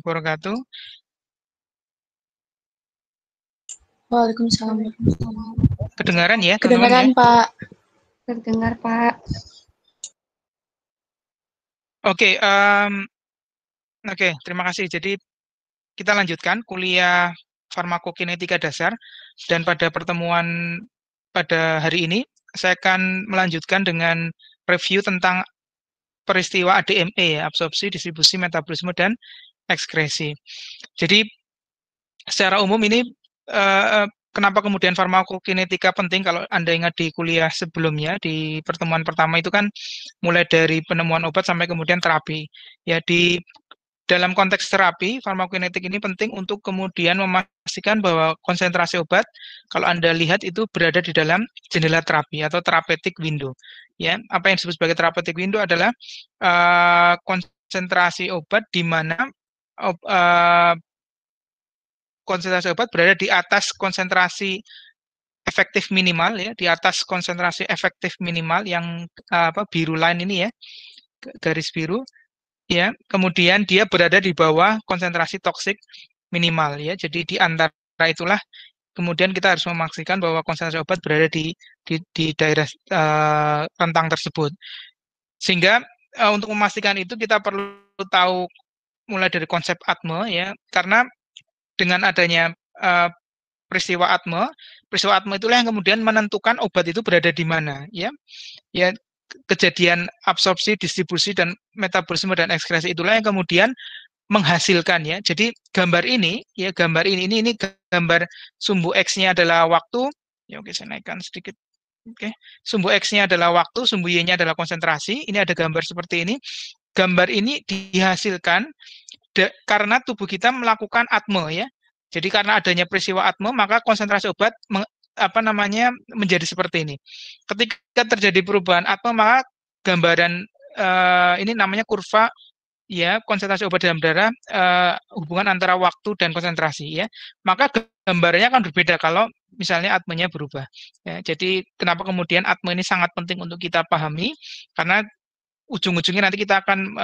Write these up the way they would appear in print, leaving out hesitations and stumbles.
warahmatullahi wabarakatuh. Waalaikumsalam. Kedengaran ya, teman-teman ya? Kedengaran, Pak. Terdengar, Pak. Oke, terima kasih. Jadi kita lanjutkan kuliah farmakokinetika dasar, dan pada pertemuan pada hari ini saya akan melanjutkan dengan review tentang peristiwa ADME, ya, absorpsi, distribusi, metabolisme, dan ekskresi. Jadi secara umum ini kenapa kemudian farmakokinetika penting? Kalau Anda ingat di kuliah sebelumnya, di pertemuan pertama itu kan mulai dari penemuan obat sampai kemudian terapi. Ya, di dalam konteks terapi, farmakokinetik ini penting untuk kemudian memastikan bahwa konsentrasi obat, kalau Anda lihat itu berada di dalam jendela terapi atau therapeutic window. Ya, apa yang disebut sebagai therapeutic window adalah konsentrasi obat di mana konsentrasi obat berada di atas konsentrasi efektif minimal, ya, di atas konsentrasi efektif minimal yang biru line ini, ya, garis biru, ya. Kemudian dia berada di bawah konsentrasi toksik minimal, ya. Jadi di antara itulah kemudian kita harus memastikan bahwa konsentrasi obat berada di daerah rentang tersebut. Sehingga untuk memastikan itu kita perlu tahu mulai dari konsep ATME, ya, karena dengan adanya peristiwa ATME itulah yang kemudian menentukan obat itu berada di mana, ya. Ya, kejadian absorpsi, distribusi, dan metabolisme dan ekskresi itulah yang kemudian menghasilkan, ya. Jadi gambar ini, ya, ini gambar sumbu X-nya adalah waktu. Ya, oke, saya naikkan sedikit. Oke, sumbu X-nya adalah waktu, sumbu Y-nya adalah konsentrasi. Ini ada gambar seperti ini. Gambar ini dihasilkan karena tubuh kita melakukan ATME, ya. Jadi karena adanya peristiwa ATME, maka konsentrasi obat menjadi seperti ini. Ketika terjadi perubahan ATME, maka gambaran ini namanya kurva, ya, konsentrasi obat dalam darah, hubungan antara waktu dan konsentrasi, ya. Maka gambarnya akan berbeda kalau misalnya ATME-nya berubah. Ya, jadi kenapa kemudian ATME ini sangat penting untuk kita pahami, karena ujung-ujungnya nanti kita akan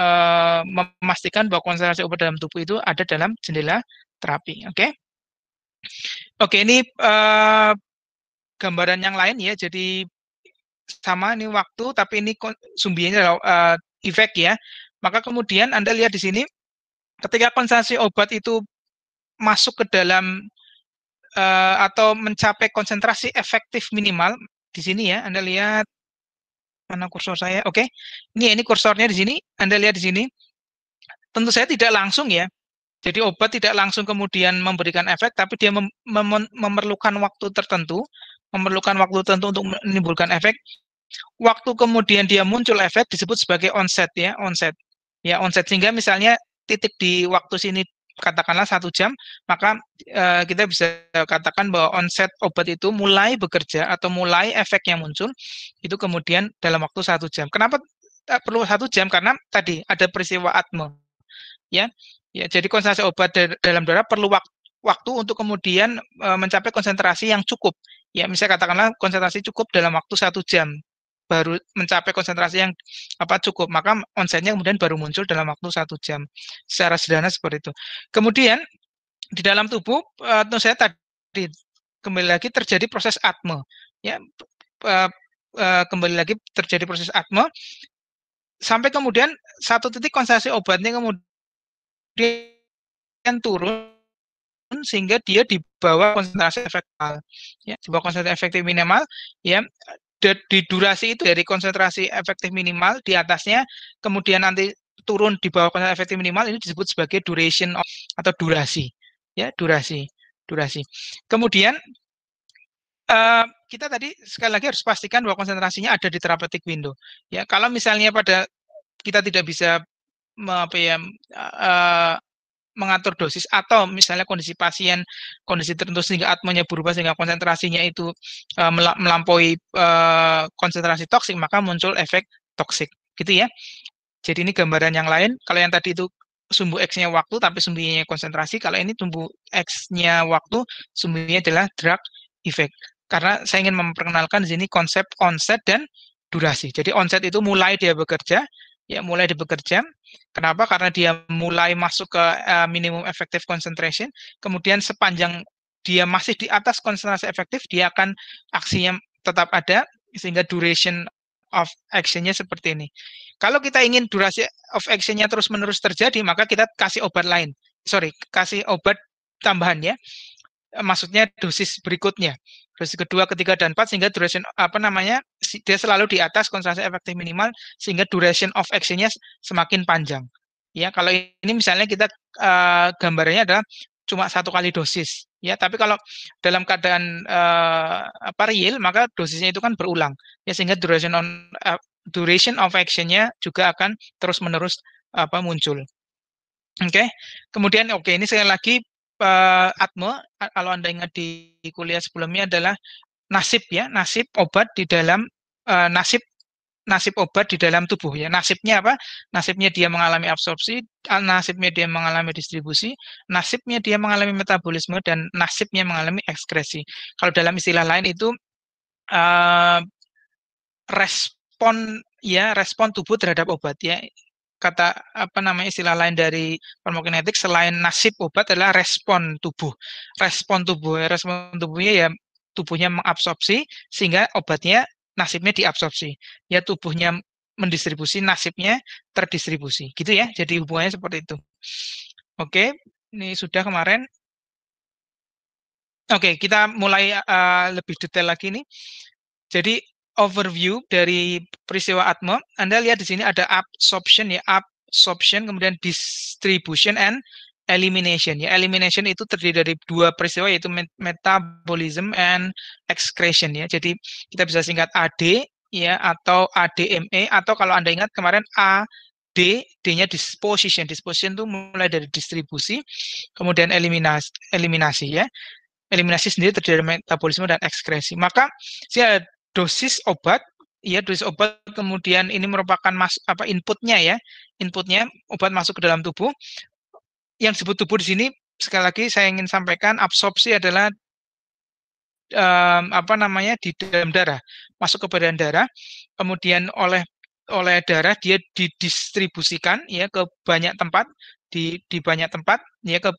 memastikan bahwa konsentrasi obat dalam tubuh itu ada dalam jendela terapi. Oke, ini gambaran yang lain, ya. Jadi sama, ini waktu, tapi ini sumbernya adalah efek, ya. Maka kemudian Anda lihat di sini, ketika konsentrasi obat itu masuk ke dalam atau mencapai konsentrasi efektif minimal di sini, ya. Anda lihat mana kursor saya? Oke, ini kursornya di sini. Anda lihat di sini. Tentu saja tidak langsung, ya. Jadi obat tidak langsung kemudian memberikan efek, tapi dia memerlukan waktu tertentu, untuk menimbulkan efek. Waktu kemudian dia muncul efek disebut sebagai onset, ya, onset. Ya, onset, sehingga misalnya titik di waktu sini katakanlah 1 jam, maka kita bisa katakan bahwa onset obat itu mulai bekerja atau mulai efeknya muncul itu kemudian dalam waktu 1 jam. Kenapa perlu 1 jam? Karena tadi ada peristiwa ATME, ya. Ya, jadi konsentrasi obat dalam darah perlu waktu untuk kemudian mencapai konsentrasi yang cukup. Ya, misalnya katakanlah konsentrasi cukup dalam waktu 1 jam, baru mencapai konsentrasi yang cukup, maka onsetnya kemudian baru muncul dalam waktu 1 jam. Secara sederhana seperti itu. Kemudian di dalam tubuh, tentu saya tadi kembali lagi terjadi proses ATME, ya. Kembali lagi terjadi proses ATME sampai kemudian satu titik konsentrasi obatnya kemudian turun sehingga dia di bawah konsentrasi efektif, ya, di bawah konsentrasi efektif minimal, ya. Di durasi itu dari konsentrasi efektif minimal di atasnya, kemudian nanti turun di bawah konsentrasi efektif minimal, ini disebut sebagai duration atau durasi, ya, durasi. Kemudian kita tadi sekali lagi harus pastikan bahwa konsentrasinya ada di therapeutic window, ya. Kalau misalnya kita tidak bisa mengatur dosis, atau misalnya kondisi pasien, kondisi tertentu sehingga ATME-nya berubah sehingga konsentrasinya itu melampaui konsentrasi toksik, maka muncul efek toksik, gitu, ya. Jadi ini gambaran yang lain. Kalau yang tadi itu sumbu X-nya waktu, tapi sumbunya konsentrasi. Kalau ini sumbu X-nya waktu, sumbunya adalah drug effect. Karena saya ingin memperkenalkan di sini konsep onset dan durasi. Jadi onset itu mulai dia bekerja, ya mulai dia bekerja. Kenapa? Karena dia mulai masuk ke minimum effective concentration, kemudian sepanjang dia masih di atas konsentrasi efektif, dia akan aksinya tetap ada, sehingga duration of action-nya seperti ini. Kalau kita ingin durasi of action-nya terus-menerus terjadi, maka kita kasih obat lain. Kasih obat tambahan ya. Maksudnya dosis berikutnya. Dosis kedua, ketiga, dan empat, sehingga duration dia selalu di atas konsentrasi efektif minimal, sehingga duration of action-nya semakin panjang. Ya, kalau ini misalnya kita gambarannya adalah cuma 1 kali dosis. Ya, tapi kalau dalam keadaan real, maka dosisnya itu kan berulang. Ya, sehingga duration of action-nya juga akan terus-menerus muncul. Oke. Kemudian ini sekali lagi ATME, kalau Anda ingat di kuliah sebelumnya, adalah nasib obat di dalam nasib obat di dalam tubuh ya. Nasibnya apa? Nasibnya dia mengalami absorpsi, nasibnya dia mengalami distribusi, nasibnya dia mengalami metabolisme, dan nasibnya mengalami ekskresi. Kalau dalam istilah lain itu respon tubuh terhadap obat ya. Kata istilah lain dari farmakokinetik selain nasib obat adalah respon tubuh. Respon tubuhnya ya, tubuhnya mengabsorpsi sehingga obatnya nasibnya diabsorpsi. Ya, tubuhnya mendistribusi, nasibnya terdistribusi. Gitu ya. Jadi hubungannya seperti itu. Oke, ini sudah kemarin. Oke, kita mulai lebih detail lagi nih. Jadi overview dari peristiwa ATME, Anda lihat di sini ada absorption, kemudian distribution and elimination. Ya, elimination itu terdiri dari 2 peristiwa, yaitu metabolism and excretion ya. Jadi kita bisa singkat AD ya, atau ADME, atau kalau Anda ingat kemarin D-nya disposition. Disposition itu mulai dari distribusi, kemudian eliminasi ya. Eliminasi sendiri terdiri dari metabolisme dan ekskresi. Maka dosis obat, kemudian ini merupakan inputnya ya. Inputnya obat masuk ke dalam tubuh. Yang disebut tubuh di sini, sekali lagi saya ingin sampaikan, absorpsi adalah di dalam darah, masuk ke badan darah, kemudian oleh darah dia didistribusikan ya ke banyak tempat, di banyak tempat ya, ke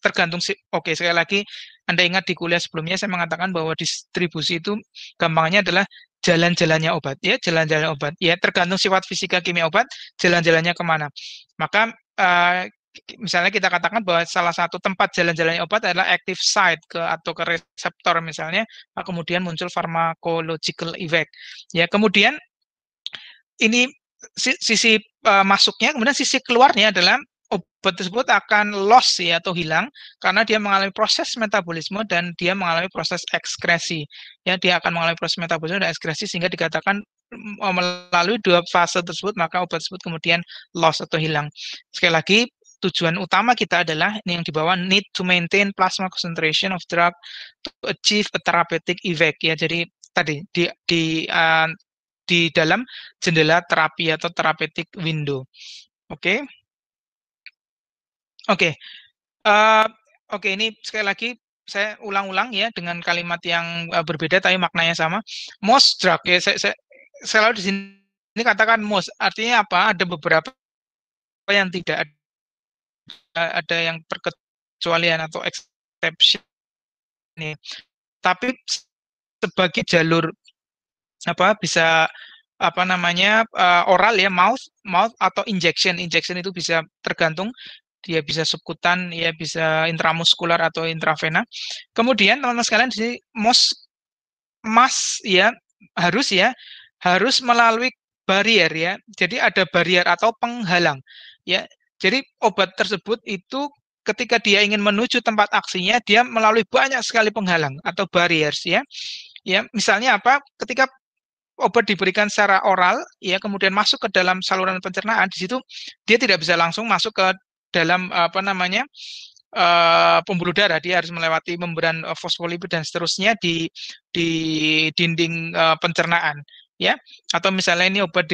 tergantung sekali lagi Anda ingat di kuliah sebelumnya saya mengatakan bahwa distribusi itu gampangnya adalah jalan-jalannya obat ya, jalan-jalan obat ya, tergantung sifat fisika kimia obat, jalan-jalannya kemana. Maka misalnya kita katakan bahwa salah satu tempat jalan-jalannya obat adalah active site atau ke reseptor misalnya, kemudian muncul pharmacological effect ya. Kemudian ini sisi masuknya, kemudian sisi keluarnya adalah obat tersebut akan loss ya, atau hilang, karena dia mengalami proses metabolisme dan dia mengalami proses ekskresi ya. Dia akan mengalami proses metabolisme dan ekskresi, sehingga dikatakan melalui 2 fase tersebut maka obat tersebut kemudian loss atau hilang. Sekali lagi, tujuan utama kita adalah ini yang di bawah, need to maintain plasma concentration of drug to achieve a therapeutic effect ya. Jadi tadi di dalam jendela terapi atau therapeutic window. Oke. Oke, ini sekali lagi saya ulang-ulang ya dengan kalimat yang berbeda tapi maknanya sama. Most drug ya, saya selalu di sini katakan most, artinya apa? Ada beberapa yang tidak ada yang perkecualian atau exception nih. Tapi sebagai jalur bisa oral ya, mouth atau injection itu bisa tergantung, dia bisa subkutan ya, bisa intramuskular atau intravena. Kemudian teman-teman sekalian, di sini harus melalui barrier ya. Jadi ada barrier atau penghalang ya. Jadi obat tersebut itu ketika dia ingin menuju tempat aksinya, dia melalui banyak sekali penghalang atau barriers ya. Ya, misalnya apa? Ketika obat diberikan secara oral ya, kemudian masuk ke dalam saluran pencernaan, di situ dia tidak bisa langsung masuk ke dalam pembuluh darah, dia harus melewati membran fosfolipid dan seterusnya di dinding pencernaan ya. Atau misalnya ini obat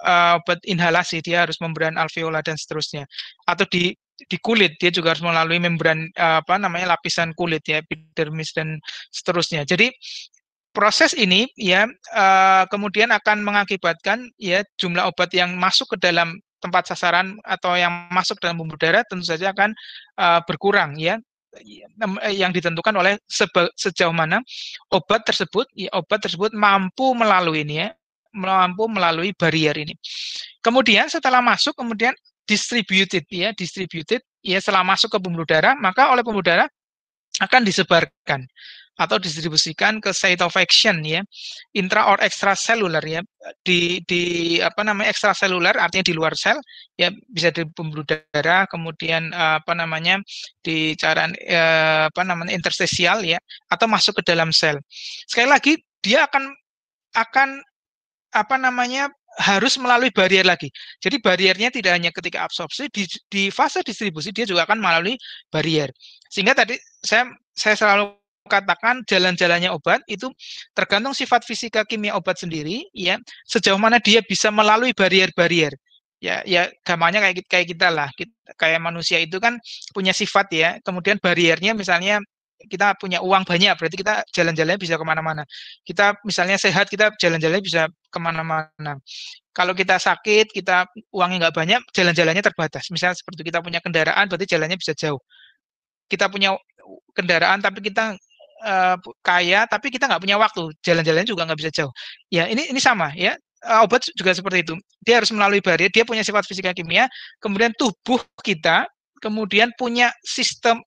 obat inhalasi, dia harus membran alveola dan seterusnya. Atau di kulit, dia juga harus melalui membran lapisan kulit ya, epidermis dan seterusnya. Jadi proses ini ya kemudian akan mengakibatkan ya jumlah obat yang masuk ke dalam tempat sasaran atau yang masuk dalam pembuluh darah tentu saja akan berkurang ya, yang ditentukan oleh sejauh mana obat tersebut mampu melalui ini ya, mampu melalui barrier ini. Kemudian setelah masuk kemudian distributed ya setelah masuk ke pembuluh darah maka oleh pembuluh darah akan disebarkan atau distribusikan ke site of action ya, intra or extracellular ya, di apa namanya extracellular artinya di luar sel ya, bisa di pembuluh darah, kemudian apa namanya di cairan apa namanya interstisial ya, atau masuk ke dalam sel. Sekali lagi dia akan apa namanya harus melalui barrier lagi. Jadi barriernya tidak hanya ketika absorpsi, di fase distribusi dia juga akan melalui barrier. Sehingga tadi saya selalu katakan jalan-jalannya obat itu tergantung sifat fisika kimia obat sendiri ya, sejauh mana dia bisa melalui barrier-barrier. Ya gampangnya kayak kita lah, kayak manusia itu kan punya sifat ya, kemudian barriernya misalnya kita punya uang banyak, berarti kita jalan-jalannya bisa kemana-mana. Kita misalnya sehat, kita jalan-jalannya bisa kemana-mana. Kalau kita sakit, kita uangnya nggak banyak, jalan-jalannya terbatas. Misalnya seperti kita punya kendaraan, berarti jalannya bisa jauh. Kita punya kendaraan, tapi kita kaya, tapi kita nggak punya waktu, jalan-jalannya juga nggak bisa jauh. Ya ini sama ya. Obat juga seperti itu. Dia harus melalui barrier, dia punya sifat fisika kimia, kemudian tubuh kita kemudian punya sistem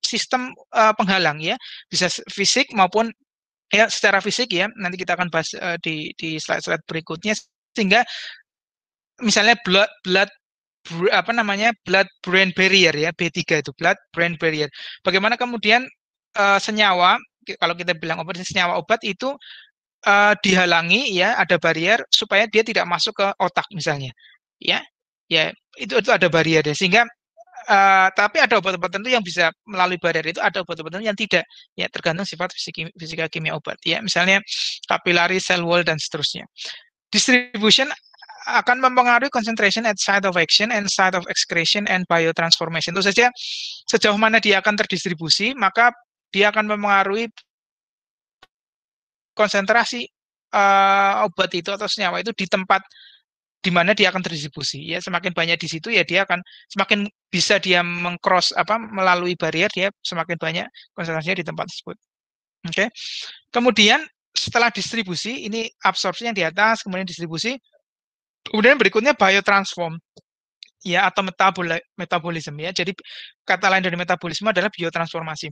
penghalang ya, bisa fisik maupun ya secara fisik ya. Nanti kita akan bahas di slide-slide berikutnya, sehingga misalnya blood brain barrier ya, B3 itu blood brain barrier. Bagaimana kemudian senyawa, kalau kita bilang obat, senyawa obat itu dihalangi ya, ada barrier supaya dia tidak masuk ke otak misalnya. Ya itu ada barrier ya, sehingga tapi ada obat-obat tertentu yang bisa melalui barrier itu, ada obat-obat tertentu yang tidak ya, tergantung sifat fisika kimia obat ya, misalnya capillary, cell wall dan seterusnya. Distribution akan mempengaruhi concentration at site of action and site of excretion and biotransformation. Itu saja sejauh mana dia akan terdistribusi, maka dia akan mempengaruhi konsentrasi obat itu atau senyawa itu di tempat di mana dia akan terdistribusi ya. Semakin banyak di situ ya dia akan semakin bisa dia mengcross melalui barrier, dia semakin banyak konsentrasinya di tempat tersebut. Oke. Kemudian setelah distribusi, ini absorpsi yang di atas, kemudian distribusi. Kemudian berikutnya biotransform ya, atau metabolisme ya. Jadi kata lain dari metabolisme adalah biotransformasi.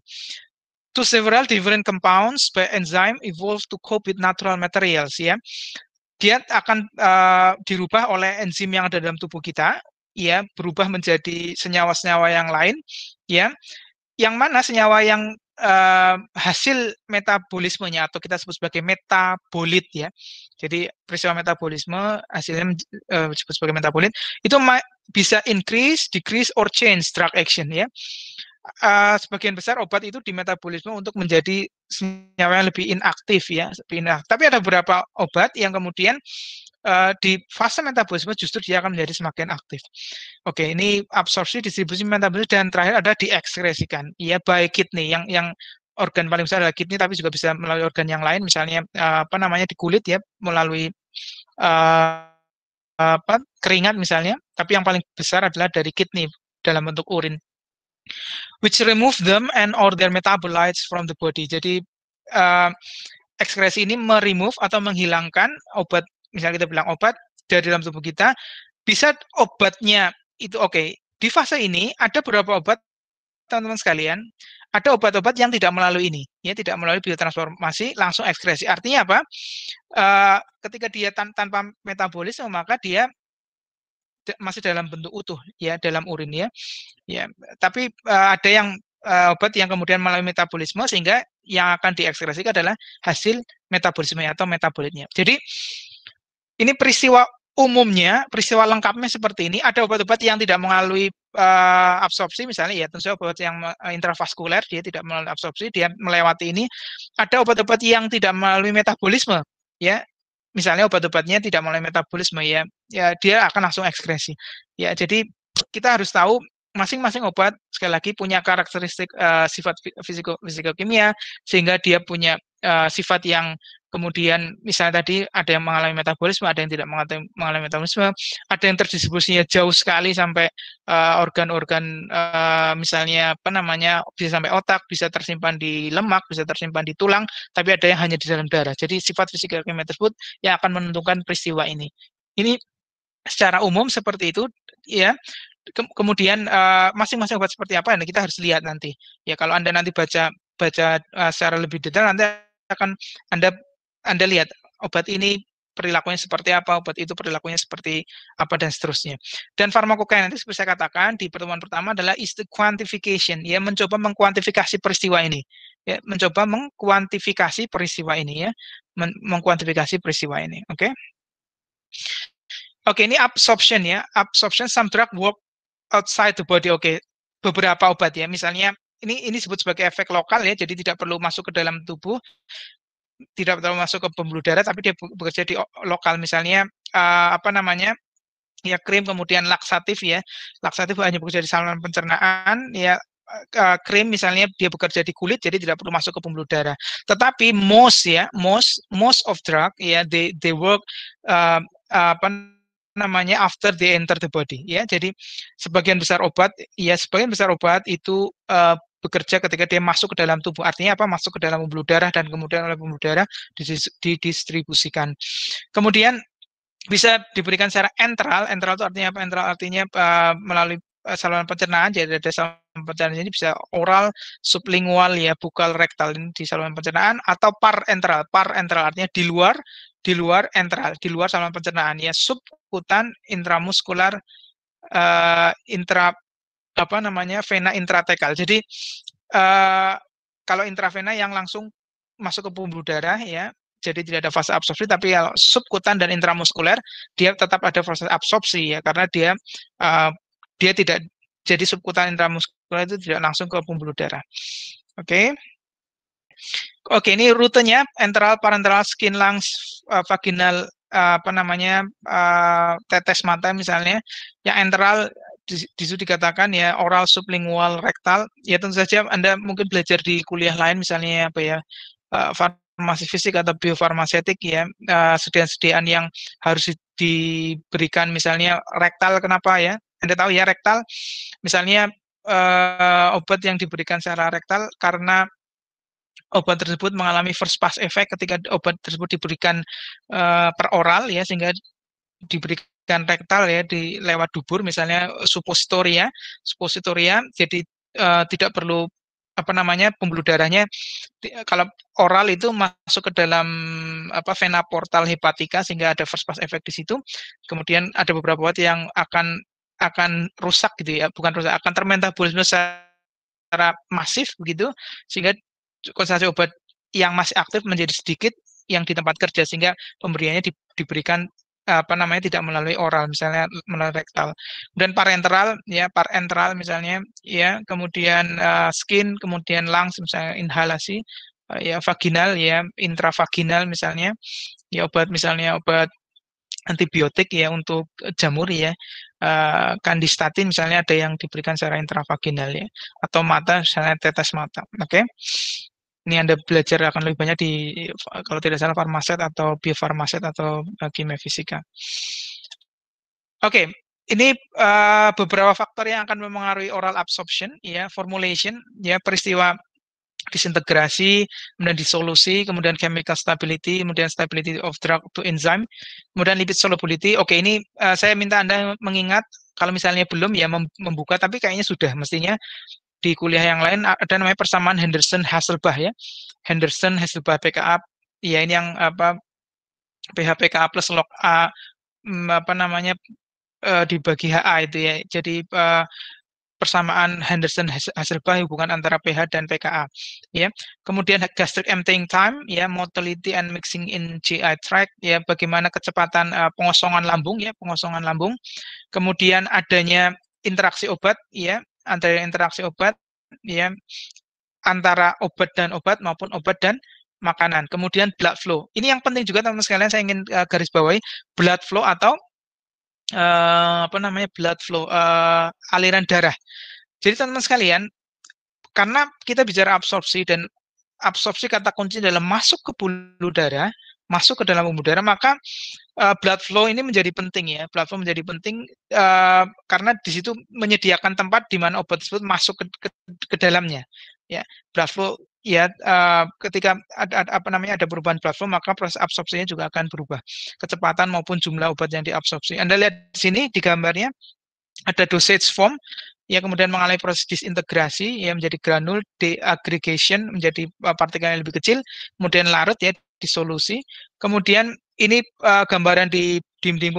To several different compounds by enzyme evolve to cope with natural materials ya. Dia akan dirubah oleh enzim yang ada dalam tubuh kita ya, berubah menjadi senyawa-senyawa yang lain ya. Yang mana senyawa yang hasil metabolismenya atau kita sebut sebagai metabolit ya. Jadi peristiwa metabolisme hasilnya disebut sebagai metabolit, itu bisa increase, decrease, or change drug action ya. Sebagian besar obat itu di metabolisme untuk menjadi senyawa yang lebih inaktif ya. Tapi ada beberapa obat yang kemudian di fase metabolisme justru dia akan menjadi semakin aktif. Oke, ini absorpsi, distribusi, metabolisme, dan terakhir ada diekskresikan. Ya, by kidney, yang organ paling besar adalah kidney, tapi juga bisa melalui organ yang lain, misalnya apa namanya di kulit ya, melalui keringat misalnya. Tapi yang paling besar adalah dari kidney dalam bentuk urin, which remove them and or their metabolites from the body. Jadi ekskresi ini meremove atau menghilangkan obat, misalnya kita bilang obat dari dalam tubuh kita, bisa obatnya itu oke. Di fase ini ada beberapa obat, teman-teman sekalian, ada obat-obat yang tidak melalui ini, ya, tidak melalui biotransformasi, langsung ekskresi. Artinya apa? Ketika dia tanpa metabolisme, maka dia masih dalam bentuk utuh, ya, dalam urin ya. Ya, tapi ada yang obat yang kemudian melalui metabolisme, sehingga yang akan diekskresikan adalah hasil metabolisme atau metabolitnya. Jadi ini peristiwa umumnya, peristiwa lengkapnya seperti ini. Ada obat-obat yang tidak melalui absorpsi, misalnya ya tentu saja obat yang intravaskuler, dia tidak melalui absorpsi, dia melewati ini. Ada obat-obat yang tidak melalui metabolisme, ya. Misalnya obat-obatnya tidak melalui metabolisme ya, dia akan langsung ekskresi. Ya, jadi kita harus tahu masing-masing obat sekali lagi punya karakteristik sifat fisikokimia, sehingga dia punya sifat yang kemudian misalnya tadi ada yang mengalami metabolisme, ada yang tidak mengalami metabolisme, ada yang terdistribusinya jauh sekali sampai organ-organ misalnya apa namanya bisa sampai otak, bisa tersimpan di lemak, bisa tersimpan di tulang, tapi ada yang hanya di dalam darah. Jadi sifat fisika kimia tersebut yang akan menentukan peristiwa ini. Ini secara umum seperti itu, ya. Kemudian masing-masing obat seperti apa, kita harus lihat nanti. Ya kalau Anda nanti baca secara lebih detail, nanti akan Anda lihat obat ini perilakunya seperti apa, obat itu perilakunya seperti apa, dan seterusnya. Dan farmakokinetik seperti saya katakan di pertemuan pertama adalah is the quantification, ya, mencoba mengkuantifikasi peristiwa ini. Ya, mencoba mengkuantifikasi peristiwa ini, ya. Mengkuantifikasi peristiwa ini. Oke. Oke, ini absorption, ya. Absorption, some drug work outside the body. Oke, beberapa obat, ya. Misalnya ini disebut sebagai efek lokal, ya. Jadi tidak perlu masuk ke dalam tubuh, tidak perlu masuk ke pembuluh darah, tapi dia bekerja di lokal. Misalnya apa namanya? Ya, krim, kemudian laksatif, ya. Laksatif hanya bekerja di saluran pencernaan, ya. Krim misalnya dia bekerja di kulit, jadi tidak perlu masuk ke pembuluh darah. Tetapi most of drug, ya, they work apa namanya after they enter the body, ya. Jadi sebagian besar obat itu bekerja ketika dia masuk ke dalam tubuh. Artinya apa? Masuk ke dalam pembuluh darah dan kemudian oleh pembuluh darah didistribusikan. Kemudian bisa diberikan secara enteral. Enteral itu artinya apa? Enteral artinya melalui saluran pencernaan. Jadi ada saluran pencernaan ini bisa oral, sublingual, ya, bukal, rektal, ini di saluran pencernaan, atau parenteral. Parenteral artinya di luar enteral, di luar saluran pencernaan, ya, subkutan, intramuskular, vena intratekal. Jadi kalau intravena yang langsung masuk ke pembuluh darah, ya, jadi tidak ada fase absorpsi, tapi kalau subkutan dan intramuskuler dia tetap ada proses absorpsi, ya, karena dia tidak, jadi subkutan intramuskuler itu tidak langsung ke pembuluh darah. Oke. Oke, ini rutenya enteral, parenteral, skin, lungs, vaginal, tetes mata misalnya. Yang enteral di situ dikatakan, ya, oral, sublingual, rektal. Ya, tentu saja Anda mungkin belajar di kuliah lain, misalnya apa, ya, farmasi fisik atau biofarmasetik, ya, sediaan-sediaan yang harus diberikan, misalnya rektal. Kenapa, ya? Anda tahu, ya, rektal misalnya obat yang diberikan secara rektal karena obat tersebut mengalami first pass effect ketika obat tersebut diberikan per oral, ya, sehingga diberikan rektal, ya, lewat dubur, misalnya suppositoria, jadi tidak perlu pembuluh darahnya. Kalau oral itu masuk ke dalam vena portal hepatika, sehingga ada first pass effect di situ. Kemudian ada beberapa obat yang akan rusak, gitu, ya, bukan rusak, akan termetabolisme secara masif begitu, sehingga konsentrasi obat yang masih aktif menjadi sedikit yang di tempat kerja, sehingga pemberiannya diberikan tidak melalui oral, misalnya melalui rektal. Dan parenteral, ya, misalnya, ya, kemudian skin, kemudian lungs, misalnya inhalasi, ya, vaginal, ya, intravaginal misalnya, ya, misalnya obat antibiotik, ya, untuk jamur, ya, kandistatin misalnya ada yang diberikan secara intravaginal, ya, atau mata misalnya tetes mata. Oke. Ini Anda belajar akan lebih banyak di, kalau tidak salah, farmaset atau biofarmaset atau kimia fisika. Oke, ini beberapa faktor yang akan mempengaruhi oral absorption, ya, formulation, ya, peristiwa disintegrasi, kemudian disolusi, kemudian chemical stability, kemudian stability of drug to enzyme, kemudian lipid solubility. Oke, ini saya minta Anda mengingat, kalau misalnya belum, ya, membuka, tapi kayaknya sudah, mestinya di kuliah yang lain ada namanya persamaan Henderson-Hasselbalch, ya. Henderson-Hasselbalch pKa, ya, ini yang pH pKa plus log A dibagi HA itu, ya. Jadi persamaan Henderson-Hasselbalch hubungan antara pH dan pKa, ya. Kemudian gastric emptying time, ya, motility and mixing in GI tract, ya, bagaimana kecepatan pengosongan lambung, ya, pengosongan lambung. Kemudian adanya interaksi obat, ya, antara interaksi obat, ya, antara obat dan obat maupun obat dan makanan. Kemudian blood flow. Ini yang penting juga, teman-teman sekalian, saya ingin garis bawahi blood flow atau blood flow, aliran darah. Jadi teman-teman sekalian, karena kita bicara absorpsi dan absorpsi kata kunci dalam masuk ke pembuluh darah, masuk ke dalam pembuluh darah, maka blood flow ini menjadi penting ya. Blood flow menjadi penting karena di situ menyediakan tempat di mana obat tersebut masuk ke dalamnya. Ya, blood flow ya ketika ada perubahan blood flow, maka proses absorpsinya juga akan berubah. Kecepatan maupun jumlah obat yang diabsorpsi. Anda lihat di sini di gambarnya ada dosage form, ya kemudian mengalami proses disintegrasi ya menjadi granul, deaggregation menjadi partikel yang lebih kecil, kemudian larut ya disolusi. Kemudian ini gambaran di dinding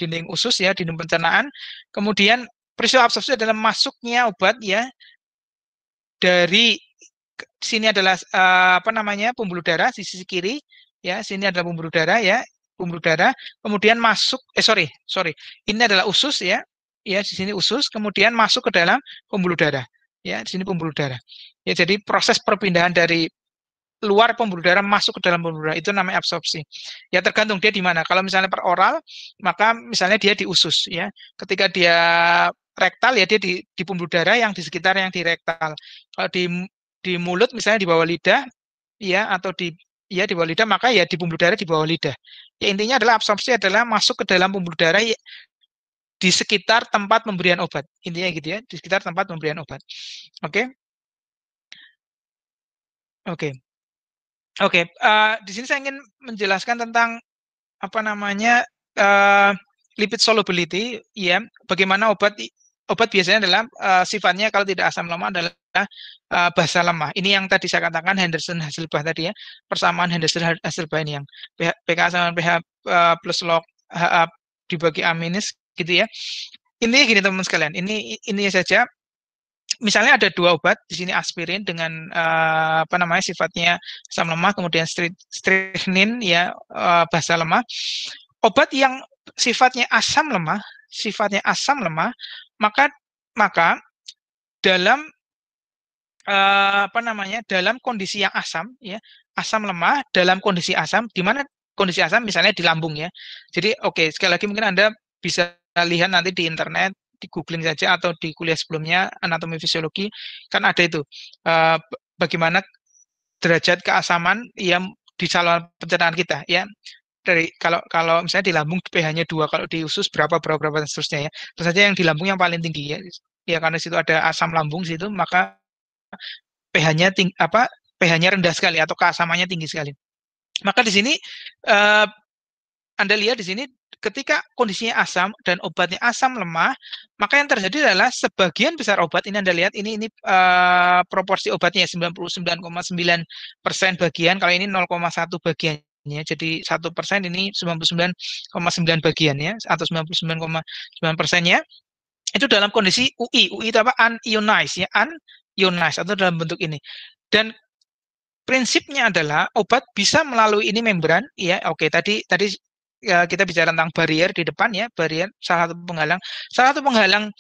dinding usus ya, dinding pencernaan. Kemudian peristiwa absorpsi adalah masuknya obat ya dari sini adalah pembuluh darah di sisi kiri ya, sini adalah pembuluh darah ya, pembuluh darah, kemudian masuk ini adalah usus ya, ya di sini usus, kemudian masuk ke dalam pembuluh darah ya, di sini pembuluh darah ya. Jadi proses perpindahan dari luar pembuluh darah masuk ke dalam pembuluh darah itu namanya absorpsi ya, tergantung dia di mana. Kalau misalnya per oral, maka misalnya dia di usus ya, ketika dia rektal ya dia di pembuluh darah yang di sekitar yang di rektal. Kalau di mulut misalnya di bawah lidah ya, atau di bawah lidah, maka ya di pembuluh darah di bawah lidah. Ya intinya adalah absorpsi adalah masuk ke dalam pembuluh darah ya, di sekitar tempat pemberian obat. Intinya gitu ya, di sekitar tempat pemberian obat. Oke. Oke. Oke, di sini saya ingin menjelaskan tentang apa namanya lipid solubility, ya. Bagaimana obat biasanya adalah sifatnya kalau tidak asam lemah adalah basa lemah. Ini yang tadi saya katakan Henderson Hasselbalch tadi ya, persamaan Henderson Hasselbalch ini yang pH sama pH plus log HA dibagi A minus gitu ya. Intinya gini teman-teman sekalian, ini saja. Misalnya ada dua obat di sini, aspirin dengan sifatnya asam lemah, kemudian strychnine ya basa lemah. Obat yang sifatnya asam lemah, maka dalam dalam kondisi yang asam ya, asam lemah dalam kondisi asam, di mana kondisi asam misalnya di lambung ya. Jadi oke, sekali lagi mungkin Anda bisa lihat nanti di internet, di googling saja atau di kuliah sebelumnya anatomi fisiologi, kan ada itu bagaimana derajat keasaman yang di saluran pencernaan kita ya. Dari kalau misalnya di lambung pH-nya 2, kalau di usus berapa dan seterusnya ya. Terus saja yang di lambung yang paling tinggi ya. Ya karena situ ada asam lambung situ, maka pH-nya pH-nya rendah sekali atau keasamannya tinggi sekali. Maka di sini Anda lihat di sini ketika kondisinya asam dan obatnya asam lemah, maka yang terjadi adalah sebagian besar obat ini Anda lihat ini proporsi obatnya 99,9% bagian, kalau ini 0,1 bagiannya. Jadi 1% ini 99,9 bagian ya, atau 99,9%-nya itu dalam kondisi UI. UI itu apa? Unionized ya, unionized atau dalam bentuk ini. Dan prinsipnya adalah obat bisa melalui ini membran ya. Oke, tadi ya, kita bicara tentang barrier di depan ya, barrier salah satu penghalang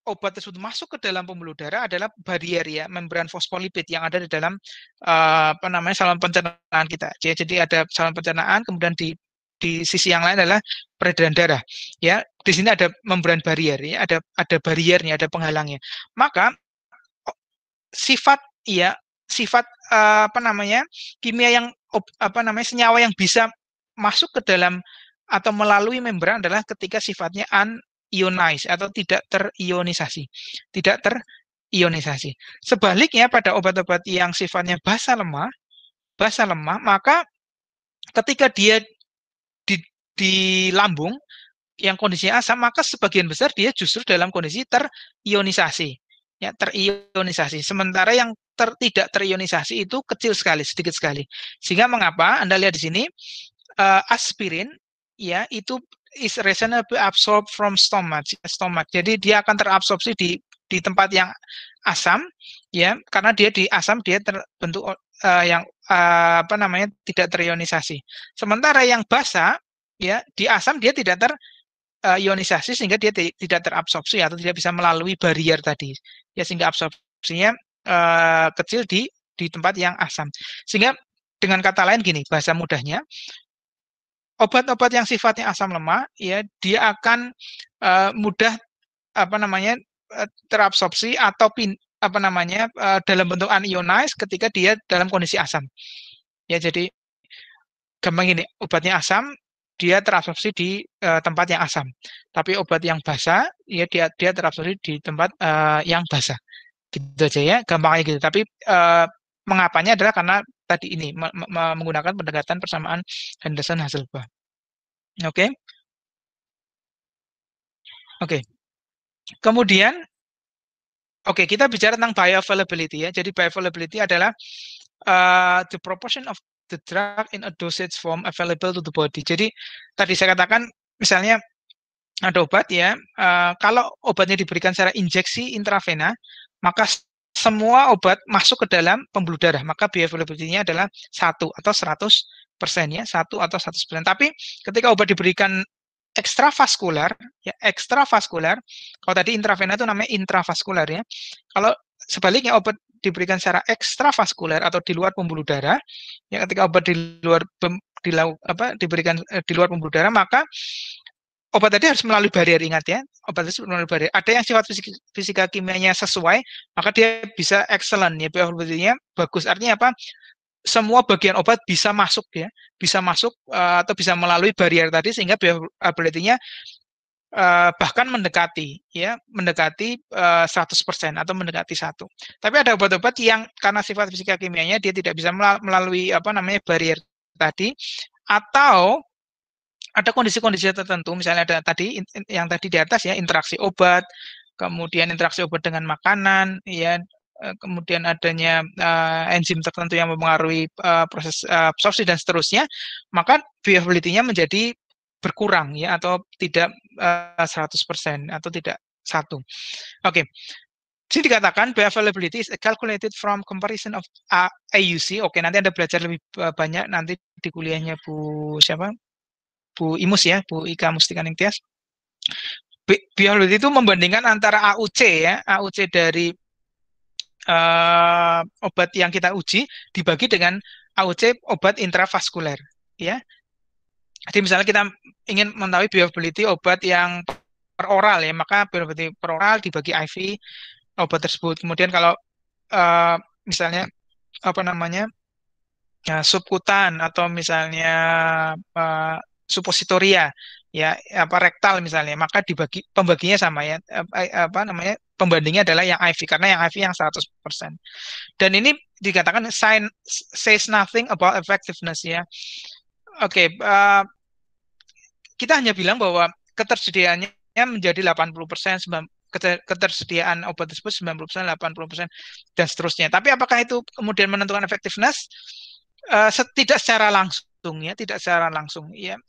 obat tersebut masuk ke dalam pembuluh darah adalah barrier ya, membran fosfolipid yang ada di dalam saluran pencernaan kita. Jadi ada saluran pencernaan, kemudian di sisi yang lain adalah peredaran darah ya. Di sini ada membran barrier ya, ada barriernya, ada penghalangnya. Maka sifat kimia yang senyawa yang bisa masuk ke dalam atau melalui membran adalah ketika sifatnya unionized atau tidak terionisasi. Sebaliknya pada obat-obat yang sifatnya basa lemah, maka ketika dia di lambung yang kondisinya asam, maka sebagian besar dia justru dalam kondisi terionisasi. Ya, terionisasi. Sementara yang tidak terionisasi itu kecil sekali, sedikit sekali. Sehingga mengapa Anda lihat di sini aspirin ya itu is reasonably absorbed from stomach. Jadi dia akan terabsorpsi di tempat yang asam ya, karena dia di asam dia terbentuk yang tidak terionisasi. Sementara yang basa ya di asam dia tidak ionisasi sehingga dia tidak terabsorpsi atau tidak bisa melalui barrier tadi ya, sehingga absorpsinya kecil di tempat yang asam. Sehingga dengan kata lain gini, bahasa mudahnya, obat-obat yang sifatnya asam lemah ya dia akan mudah terabsorpsi atau apa namanya dalam bentuk unionized ketika dia dalam kondisi asam. Ya, jadi gampang gini, obatnya asam, dia terabsorpsi di tempat yang asam. Tapi obat yang basah, ya dia terabsorpsi di tempat yang basah. Gitu aja ya, gampangnya gitu. Tapi mengapanya adalah karena tadi ini menggunakan pendekatan persamaan Henderson-Hasselbalch. Oke, oke. Kemudian, oke, kita bicara tentang bioavailability ya. Jadi bioavailability adalah the proportion of the drug in a dosage form available to the body. Jadi tadi saya katakan misalnya ada obat ya, kalau obatnya diberikan secara injeksi intravena, maka semua obat masuk ke dalam pembuluh darah, maka bioavailability-nya adalah 1 atau 100% ya, 1 atau 100%. Tapi ketika obat diberikan ekstravaskular, ya ekstravaskular, kalau tadi intravena itu namanya intravaskular ya. Kalau sebaliknya obat diberikan secara ekstravaskular atau di luar pembuluh darah, ya ketika obat diberikan di luar pembuluh darah, maka obat tadi harus melalui barier, ingat ya, obat itu melalui barier. Ada yang sifat fisika kimianya sesuai, maka dia bisa excellent ya, bioavailability-nya bagus. Artinya apa? Semua bagian obat bisa masuk ya, bisa masuk atau bisa melalui barier tadi sehingga bioavailability-nya bahkan mendekati 100% atau mendekati 1. Tapi ada obat-obat yang karena sifat fisika kimianya dia tidak bisa melalui apa namanya barier tadi, atau ada kondisi-kondisi tertentu, misalnya ada tadi yang tadi di atas ya, interaksi obat, kemudian interaksi obat dengan makanan, ya, kemudian adanya enzim tertentu yang mempengaruhi proses absorpsi dan seterusnya, maka bioavailability-nya menjadi berkurang ya, atau tidak 100% atau tidak 1. Oke. Jadi dikatakan bioavailability is calculated from comparison of AUC. Oke, nanti Anda belajar lebih banyak nanti di kuliahnya Bu siapa? Bu Imus ya, Bu Ika Mustika Ningtyas. Bioavailability itu membandingkan antara AUC ya, AUC dari obat yang kita uji dibagi dengan AUC obat intravaskuler ya. Jadi misalnya kita ingin mengetahui bioavailability obat yang per oral ya, maka bioavailability per oral dibagi IV obat tersebut. Kemudian kalau misalnya apa namanya subkutan atau misalnya supositoria ya, apa rektal misalnya, maka dibagi pembaginya sama ya, apa namanya pembandingnya adalah yang IV karena yang IV yang 100%. Dan ini dikatakan says nothing about effectiveness ya. Oke, kita hanya bilang bahwa ketersediaannya menjadi 80%, ketersediaan obat tersebut 90%, 80%, dan seterusnya. Tapi apakah itu kemudian menentukan effectiveness? Tidak secara langsung ya, tidak secara langsung ya.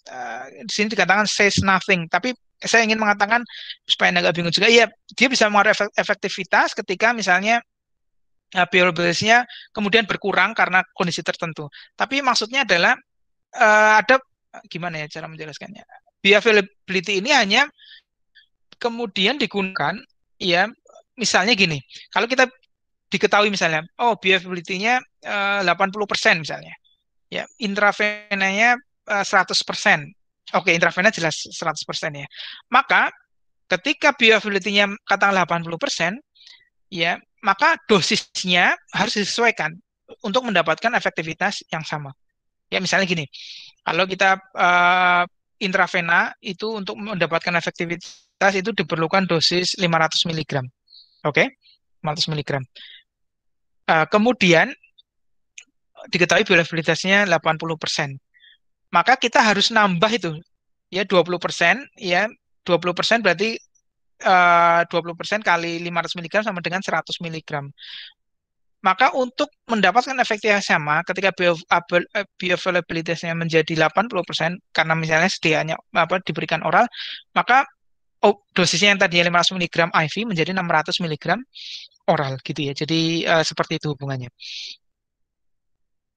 Di sini dikatakan says nothing, tapi saya ingin mengatakan supaya Anda nggak bingung juga, ya dia bisa mengaruhi efektivitas ketika misalnya bioavailability-nya kemudian berkurang karena kondisi tertentu. Tapi maksudnya adalah ada gimana ya cara menjelaskannya? Bioavailability ini hanya kemudian digunakan ya, misalnya gini, kalau kita diketahui misalnya, oh bioavailability-nya 80% misalnya, ya intravenanya 100%. Oke, intravena jelas 100% ya. Maka ketika bioavailability-nya katakanlah 80%, ya, maka dosisnya harus disesuaikan untuk mendapatkan efektivitas yang sama. Ya, misalnya gini, kalau kita intravena itu untuk mendapatkan efektivitas itu diperlukan dosis 500 mg. Oke, 500 mg. Kemudian diketahui bioavailabilitasnya 80%. Maka kita harus nambah itu ya 20%, ya 20% berarti 20% kali 500 mg sama dengan 100 mg. Maka untuk mendapatkan efektivitas sama ketika bioavailabilitasnya menjadi 80% karena misalnya sediaannya diberikan oral, maka dosisnya yang tadinya 500 mg IV menjadi 600 mg oral gitu ya. Jadi seperti itu hubungannya.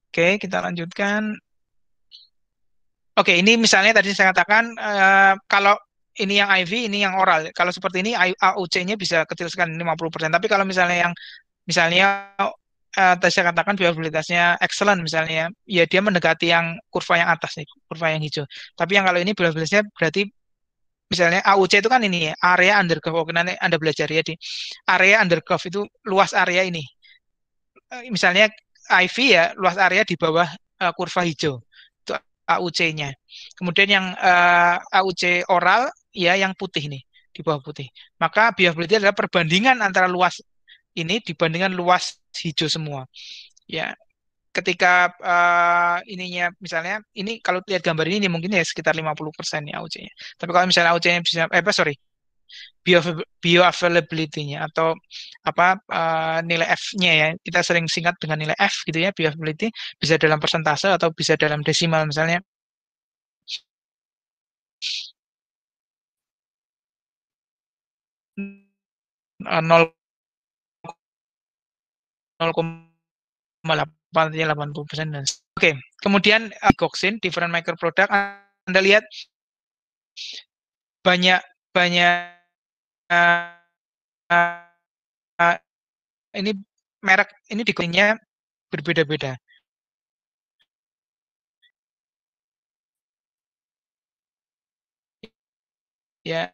Oke, kita lanjutkan. Oke, ini misalnya tadi saya katakan kalau ini yang IV, ini yang oral. Kalau seperti ini AUC-nya bisa kecil sekali 50%. Tapi kalau misalnya tadi saya katakan bioavailabilitasnya excellent misalnya, ya dia mendekati yang kurva yang atas nih, kurva yang hijau. Tapi yang kalau ini bioavailabilitasnya berarti misalnya AUC itu kan ini ya, area under curve. Oh, nanti Anda belajar ya di area under curve itu luas area ini. Misalnya IV ya, luas area di bawah kurva hijau. Itu AUC-nya. Kemudian yang AUC oral ya yang putih nih, di bawah putih. Maka viability adalah perbandingan antara luas ini dibandingkan luas hijau semua. Ya, ketika ininya misalnya ini kalau lihat gambar ini mungkin ya sekitar 50% ya AUC-nya. Tapi kalau misalnya AUC-nya bisa sorry, bioavailability-nya atau apa nilai F-nya ya. Kita sering singkat dengan nilai F gitu ya, bioavailability bisa dalam persentase atau bisa dalam desimal misalnya 0,8 dan oke. Kemudian digoxin different micro product Anda lihat banyak ini merek ini digoxinnya berbeda-beda. Ya,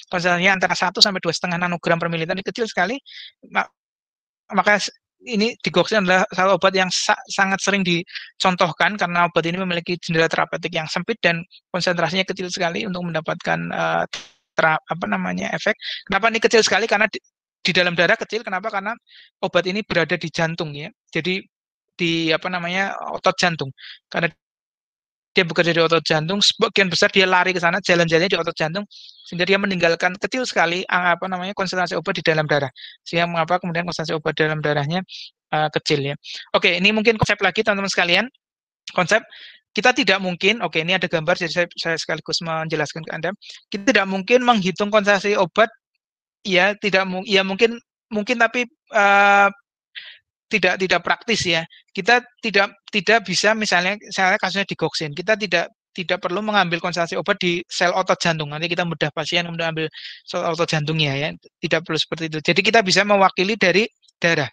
konsentrasinya antara 1 sampai 2,5 nanogram per mililiter, ini kecil sekali. Maka ini digoxin adalah satu obat yang sangat sering dicontohkan karena obat ini memiliki jendela terapeutik yang sempit dan konsentrasinya kecil sekali untuk mendapatkan efek. Kenapa ini kecil sekali? Karena di dalam darah kecil. Kenapa? Karena obat ini berada di jantung ya. Jadi di otot jantung. Karena dia bekerja di otot jantung, sebagian besar dia lari ke sana, jalan-jalannya di otot jantung, sehingga dia meninggalkan kecil sekali konsentrasi obat di dalam darah. Sehingga mengapa kemudian konsentrasi obat dalam darahnya kecil ya. Oke, ini mungkin konsep lagi teman-teman sekalian. Konsep kita tidak mungkin, oke ini ada gambar jadi saya sekaligus menjelaskan ke Anda. Kita tidak mungkin menghitung konsentrasi obat ya mungkin tapi tidak praktis ya. Kita tidak bisa misalnya kasusnya digoxin. Kita tidak perlu mengambil konsentrasi obat di sel otot jantung. Nanti kita bedah pasien kemudian ambil sel otot jantungnya ya. Tidak perlu seperti itu. Jadi kita bisa mewakili dari darah.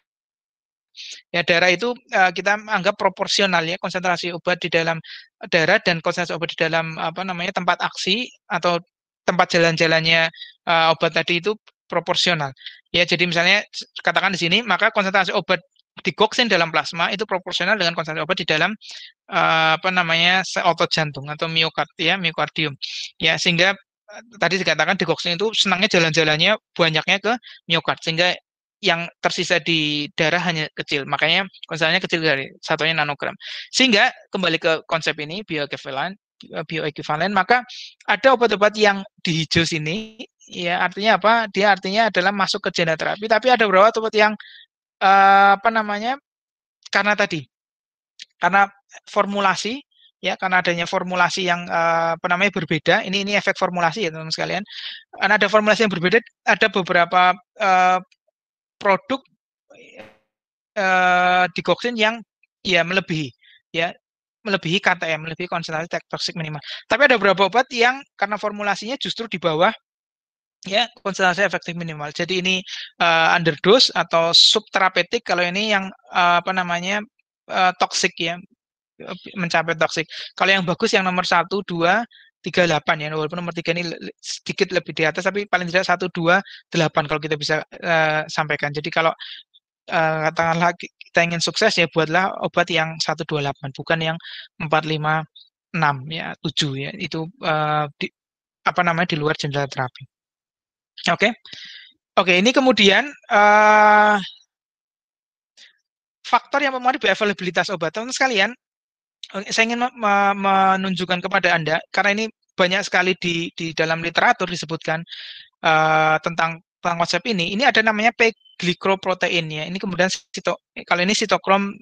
Ya, darah itu kita anggap proporsional ya, konsentrasi obat di dalam darah dan konsentrasi obat di dalam tempat aksi atau tempat jalan-jalannya obat tadi itu proporsional. Ya, jadi misalnya katakan di sini maka konsentrasi obat digoxin dalam plasma itu proporsional dengan konsentrasi obat di dalam sel otot jantung atau miokardium. Ya, sehingga tadi dikatakan digoxin itu senangnya jalan-jalannya banyaknya ke miokard sehingga yang tersisa di darah hanya kecil. Makanya konsentrasinya kecil dari satunya nanogram. Sehingga kembali ke konsep ini bioekivalen, maka ada obat-obat yang di hijau sini ya artinya apa? Dia artinya adalah masuk ke jendela terapi, tapi ada beberapa obat yang karena formulasi ya, karena adanya formulasi yang berbeda. Ini efek formulasi ya teman-teman sekalian. Karena ada formulasi yang berbeda, ada beberapa produk digoxin yang ya melebihi KTM, melebihi konsentrasi toksik minimal. Tapi ada beberapa obat yang karena formulasinya justru di bawah ya konsentrasi efektif minimal. Jadi ini underdose atau subterapeutik. Kalau ini yang toksik ya, mencapai toksik. Kalau yang bagus yang nomor 1, 2, 3, 8 ya, walaupun nomor 3 ini sedikit lebih di atas, tapi paling tidak 1, 2, 8 kalau kita bisa sampaikan. Jadi kalau katakanlah kita ingin sukses ya buatlah obat yang 1, 2, 8, bukan yang 4, 5, 6 ya, 7 ya. Itu di luar jendela terapi. Oke, ini kemudian faktor yang mempengaruhi bioavailabilitas obat. Teman-teman sekalian, saya ingin menunjukkan kepada Anda, karena ini banyak sekali di dalam literatur disebutkan tentang konsep ini. Ini ada namanya P-glycoprotein ya. Ini kemudian kalau ini sitokrom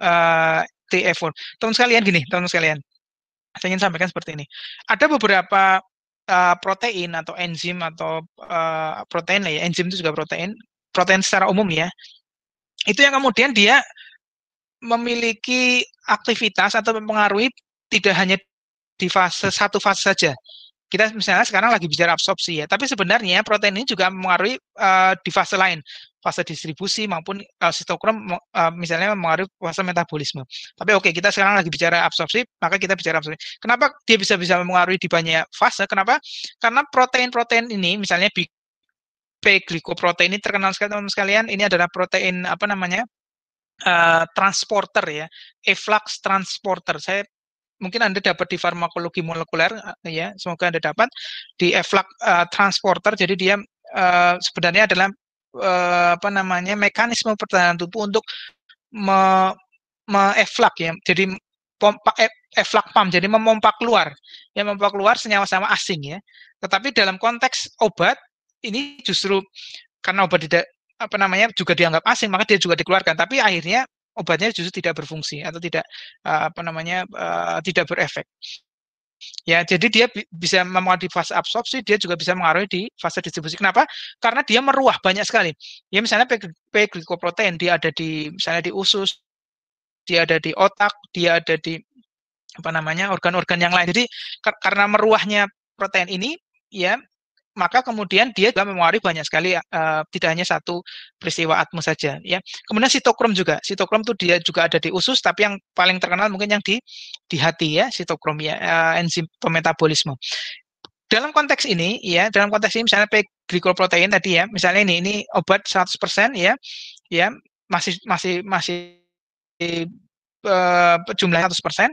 TF4. Teman-teman sekalian, saya ingin sampaikan seperti ini. Ada beberapa protein atau enzim atau protein lah ya. Enzim itu juga protein secara umum ya. Itu yang kemudian dia memiliki aktivitas atau mempengaruhi tidak hanya di satu fase saja. Kita misalnya sekarang lagi bicara absorpsi ya, tapi sebenarnya protein ini juga mempengaruhi di fase lain. fase distribusi maupun sitokrom misalnya mempengaruhi fase metabolisme. Tapi oke, kita sekarang lagi bicara absorpsi, maka kita bicara absorpsi. Kenapa dia bisa mempengaruhi di banyak fase? Kenapa? Karena protein-protein ini, misalnya P-glikoprotein ini terkenal sekali teman-teman sekalian. Ini adalah protein apa namanya transporter ya, efflux transporter. Mungkin Anda dapat di farmakologi molekuler ya, semoga Anda dapat di efflux transporter. Jadi dia sebenarnya adalah apa namanya mekanisme pertahanan tubuh untuk efflux ya. Jadi efflux pump, jadi memompa keluar. Ya, memompa keluar senyawa-senyawa asing ya. Tetapi dalam konteks obat ini justru karena obat tidak apa namanya juga dianggap asing, maka dia juga dikeluarkan. Tapi akhirnya obatnya justru tidak berfungsi atau tidak apa namanya tidak berefek. Ya, jadi dia bisa mempengaruhi di fase absorpsi, dia juga bisa mengaruhi di fase distribusi. Kenapa? Karena dia meruah banyak sekali. Ya, misalnya P-glikoprotein dia ada di misalnya di usus, dia ada di otak, dia ada di apa namanya organ-organ yang lain. Jadi karena meruahnya protein ini, ya maka kemudian dia juga mempengaruhi banyak sekali, tidak hanya satu peristiwa atmu saja ya. Kemudian sitokrom juga, sitokrom itu dia juga ada di usus, tapi yang paling terkenal mungkin yang di hati ya, sitokrom ya, enzim pemetabolisme. Dalam konteks ini ya, dalam konteks ini misalnya P-glikoprotein tadi ya, misalnya ini obat 100% ya, masih jumlah 100%,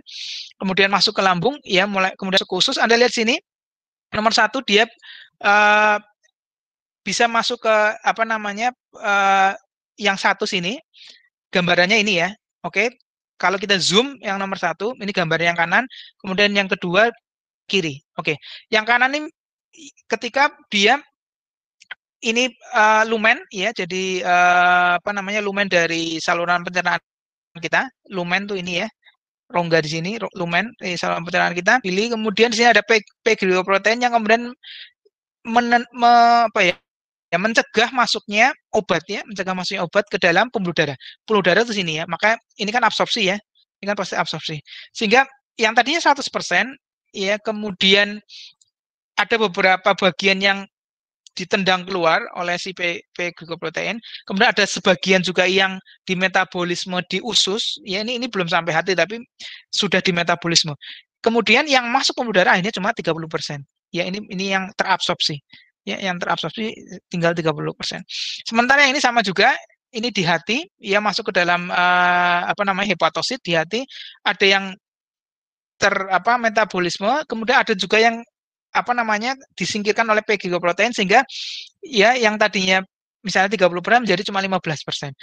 kemudian masuk ke lambung ya, mulai kemudian ke usus. Anda lihat sini nomor 1 dia bisa masuk ke apa namanya yang satu sini, gambarannya ini ya, oke. Kalau kita zoom yang nomor 1, ini gambar yang kanan, kemudian yang kedua kiri, oke. Yang kanan ini ketika dia ini lumen ya, jadi apa namanya lumen dari saluran pencernaan kita, lumen tuh ini ya, rongga di sini, lumen saluran pencernaan kita, pilih, kemudian di sini ada P-glikoprotein yang kemudian mencegah masuknya obat ya, mencegah masuknya obat ke dalam pembuluh darah. Pembuluh darah itu sini ya. Maka ini kan absorpsi ya. Ini kan proses absorpsi. Sehingga yang tadinya 100% ya, kemudian ada beberapa bagian yang ditendang keluar oleh si P-glikoprotein. Kemudian ada sebagian juga yang di metabolisme di usus. Ya, ini belum sampai hati tapi sudah di metabolisme. Kemudian yang masuk pembuluh darah akhirnya cuma 30%. Ya, ini yang terabsorpsi. Ya, yang terabsorpsi tinggal 30%. Sementara yang ini sama juga, ini di hati, ya masuk ke dalam apa namanya hepatosit di hati, ada yang metabolisme, kemudian ada juga yang apa namanya disingkirkan oleh P-glikoprotein sehingga ya yang tadinya misalnya 30% menjadi cuma 15%.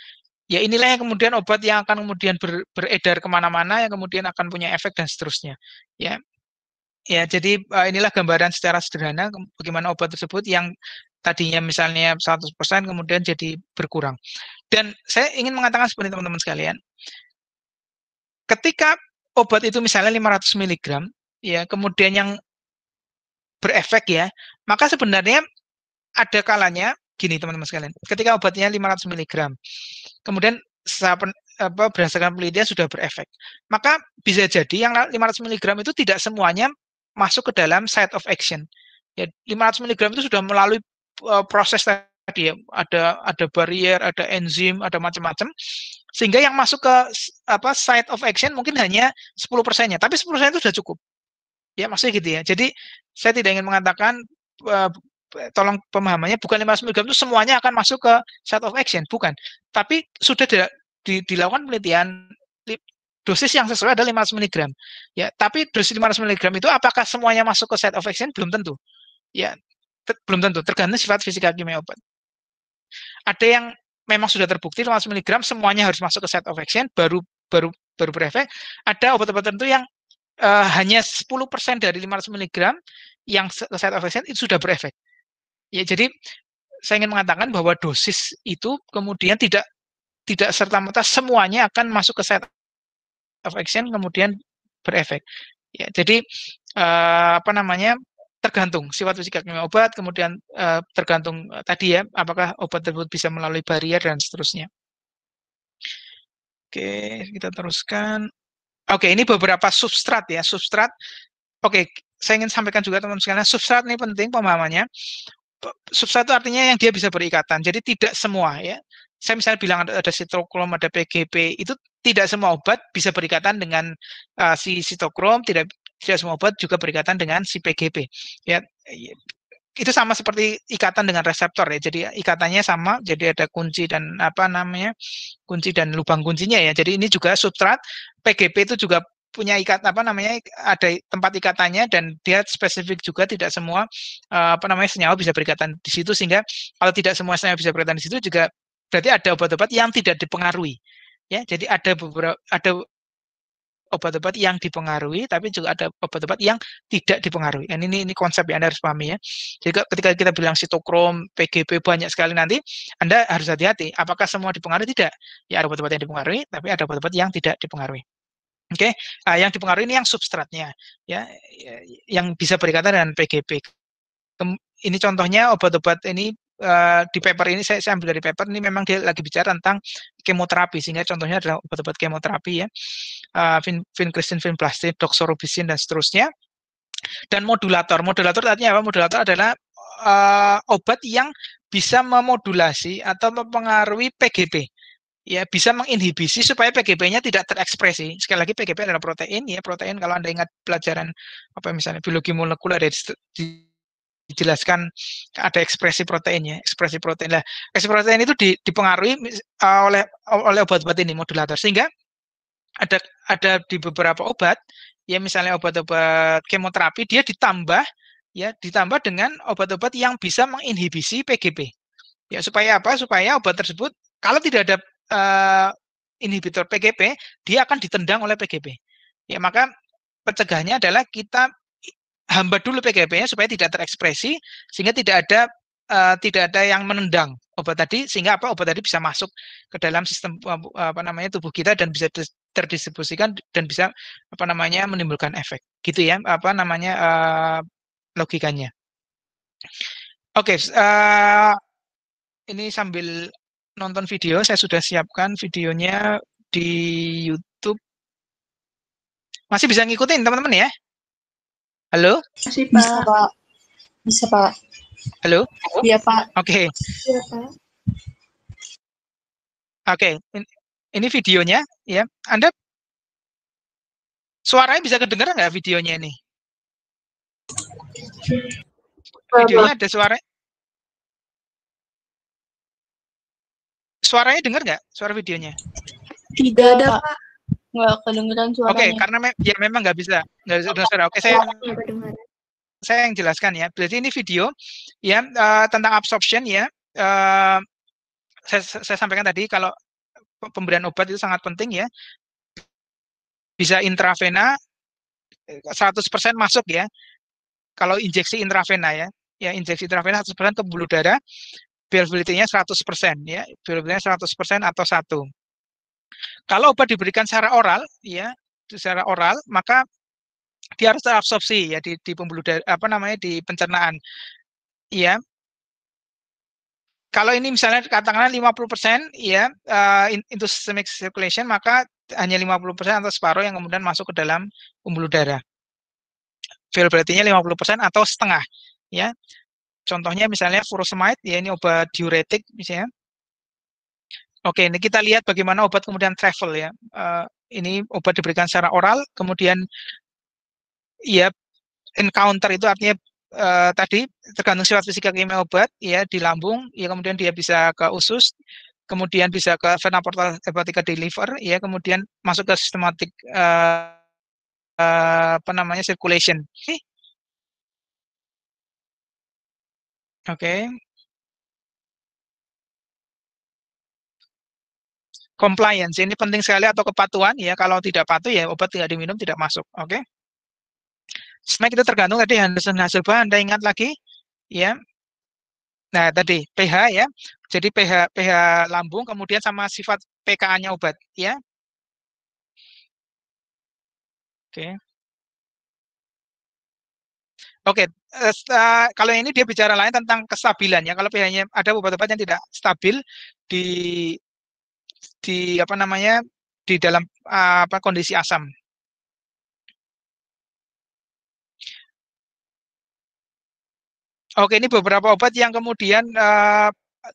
Ya inilah yang kemudian obat yang akan kemudian beredar kemana-mana, yang kemudian akan punya efek dan seterusnya. Ya, jadi inilah gambaran secara sederhana bagaimana obat tersebut yang tadinya misalnya 100% kemudian jadi berkurang. Dan saya ingin mengatakan seperti teman-teman sekalian, ketika obat itu misalnya 500 mg, ya kemudian yang berefek ya, maka sebenarnya ada kalanya gini teman-teman sekalian, ketika obatnya 500 mg, kemudian berdasarkan penelitian sudah berefek, maka bisa jadi yang 500 mg itu tidak semuanya masuk ke dalam site of action. Ya, 500 mg itu sudah melalui proses tadi ya, ada barrier, ada enzim, ada macam-macam, sehingga yang masuk ke site of action mungkin hanya 10%-nya, tapi 10% itu sudah cukup. Ya, maksudnya gitu ya. Jadi saya tidak ingin mengatakan tolong pemahamannya bukan 500 mg itu semuanya akan masuk ke site of action, bukan. Tapi sudah dilakukan penelitian dosis yang sesuai adalah 500 mg. Ya, tapi dosis 500 mg itu apakah semuanya masuk ke site of action? Belum tentu. Ya, belum tentu, tergantung sifat fisika kimia obat. Ada yang memang sudah terbukti 500 mg semuanya harus masuk ke site of action baru berefek. Ada obat-obat tertentu yang hanya 10% dari 500 mg yang site of action itu sudah berefek. Ya, jadi saya ingin mengatakan bahwa dosis itu kemudian tidak serta-merta semuanya akan masuk ke site of action kemudian berefek. Ya, jadi apa namanya tergantung sifat fisika kimia obat, kemudian tergantung tadi ya apakah obat tersebut bisa melalui barrier dan seterusnya. Oke, kita teruskan. Oke, ini beberapa substrat ya, substrat. Oke, saya ingin sampaikan juga teman-teman sekalian, substrat ini penting pemahamannya. substrat itu artinya yang dia bisa berikatan. Jadi tidak semua ya. Saya misalnya bilang ada sitokrom, ada PGP, itu tidak semua obat bisa berikatan dengan si sitokrom, tidak semua obat juga berikatan dengan si PGP. Ya, itu sama seperti ikatan dengan reseptor ya. Jadi ikatannya sama, jadi ada kunci dan apa namanya? Kunci dan lubang kuncinya ya. Jadi ini juga substrat PGP itu juga punya apa namanya, ada tempat ikatannya dan dia spesifik juga, tidak semua apa namanya senyawa bisa berikatan di situ, sehingga kalau tidak semua senyawa bisa berikatan di situ juga berarti ada obat-obat yang tidak dipengaruhi ya. Jadi ada obat-obat yang dipengaruhi, tapi juga ada obat-obat yang tidak dipengaruhi. Dan ini konsep yang Anda harus pahami ya. Jadi ketika kita bilang sitokrom, PGP banyak sekali, nanti Anda harus hati-hati. Apakah semua dipengaruhi? Tidak. Ya ada obat-obat yang dipengaruhi, tapi ada obat-obat yang tidak dipengaruhi. Oke, yang dipengaruhi ini yang substratnya, ya, yang bisa berikatan dengan PGP. Ini contohnya obat-obat ini di paper ini saya ambil dari paper ini, memang dia lagi bicara tentang kemoterapi, sehingga contohnya adalah obat-obat kemoterapi ya, vincristin, vinblastine, doxorubicin dan seterusnya. Dan modulator artinya apa? Modulator adalah obat yang bisa memodulasi atau mempengaruhi PGP. Ya, bisa menginhibisi supaya PGP-nya tidak terekspresi. Sekali lagi, PGP adalah protein ya. Protein, kalau Anda ingat pelajaran apa misalnya biologi molekuler, dijelaskan ada ekspresi protein ya, ekspresi protein. Lah, ekspresi protein itu dipengaruhi oleh obat-obat ini, modulator, sehingga ada di beberapa obat ya, misalnya obat-obat kemoterapi, dia ditambah dengan obat-obat yang bisa menginhibisi PGP. Ya, supaya apa? Supaya obat tersebut kalau tidak ada inhibitor PGP, dia akan ditendang oleh PGP. Ya, maka pencegahannya adalah kita hambat dulu PGP-nya supaya tidak terekspresi, sehingga tidak ada yang menendang obat tadi, sehingga obat tadi bisa masuk ke dalam sistem apa namanya tubuh kita dan bisa terdistribusikan dan bisa apa namanya menimbulkan efek. Gitu ya, apa namanya logikanya. Oke, ini sambil nonton video, saya sudah siapkan videonya di YouTube. Masih bisa ngikutin teman-teman ya? Halo? Masih, Pak. Bisa, Pak. Bisa, Pak. Halo? Iya, Pak. Oke. Iya, Pak. Oke. Ini videonya ya. Anda suaranya bisa kedengar nggak videonya ini? Videonya ada suara. Suaranya dengar nggak? Suara videonya? Tidak ada, Pak. Nggak kedengeran suaranya. Oke, karena ya memang nggak bisa dengar suara. Oke, saya yang jelaskan ya. Berarti ini video ya tentang absorption ya. Saya sampaikan tadi kalau pemberian obat itu sangat penting ya. Bisa intravena 100% masuk ya. Kalau injeksi intravena ya. Ya, injeksi intravena 100% ke pembuluh darah, bioavailability-nya 100% ya. Bioavailability-nya 100% atau 1. Kalau obat diberikan secara oral ya, secara oral, maka dia harus terabsorpsi ya di pembuluh darah, apa namanya, di pencernaan. Ya. Kalau ini misalnya katakanlah 50% ya into systemic circulation, maka hanya 50% atau separuh yang kemudian masuk ke dalam pembuluh darah. Availability-nya 50% atau setengah ya. Contohnya misalnya furosemide ya, ini obat diuretik misalnya. Oke, ini kita lihat bagaimana obat kemudian travel ya. Ini obat diberikan secara oral, kemudian ya encounter itu artinya tadi tergantung sifat fisika kimia obat ya di lambung ya, kemudian dia bisa ke usus, kemudian bisa ke vena portal hepatica di liver ya, kemudian masuk ke sistematik apa namanya circulation. Oke. Compliance ini penting sekali, atau kepatuhan ya, kalau tidak patuh ya obat tidak diminum, tidak masuk. Oke. SMAC itu tergantung tadi hasil bahan, Anda ingat lagi ya. Nah, tadi pH ya. Jadi pH lambung, kemudian sama sifat pKa-nya obat ya. Oke. Oke, kalau ini dia bicara lain tentang kestabilan ya. Kalau pH-nya, ada obat-obat yang tidak stabil di apa namanya, di dalam apa kondisi asam. Oke, ini beberapa obat yang kemudian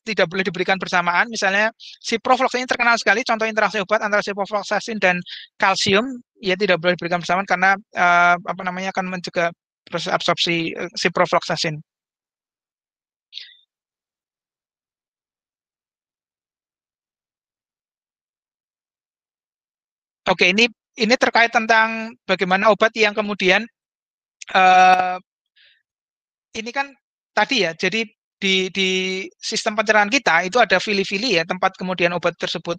tidak boleh diberikan bersamaan. Misalnya ciprofloxacin ini terkenal sekali, contoh interaksi obat antara ciprofloxacin dan kalsium, ya tidak boleh diberikan bersamaan karena apa namanya akan mencegah proses absorpsi ciprofloxacin. Oke, ini terkait tentang bagaimana obat yang kemudian eh, ini kan tadi ya, jadi di sistem pencernaan kita itu ada fili-fili ya, tempat kemudian obat tersebut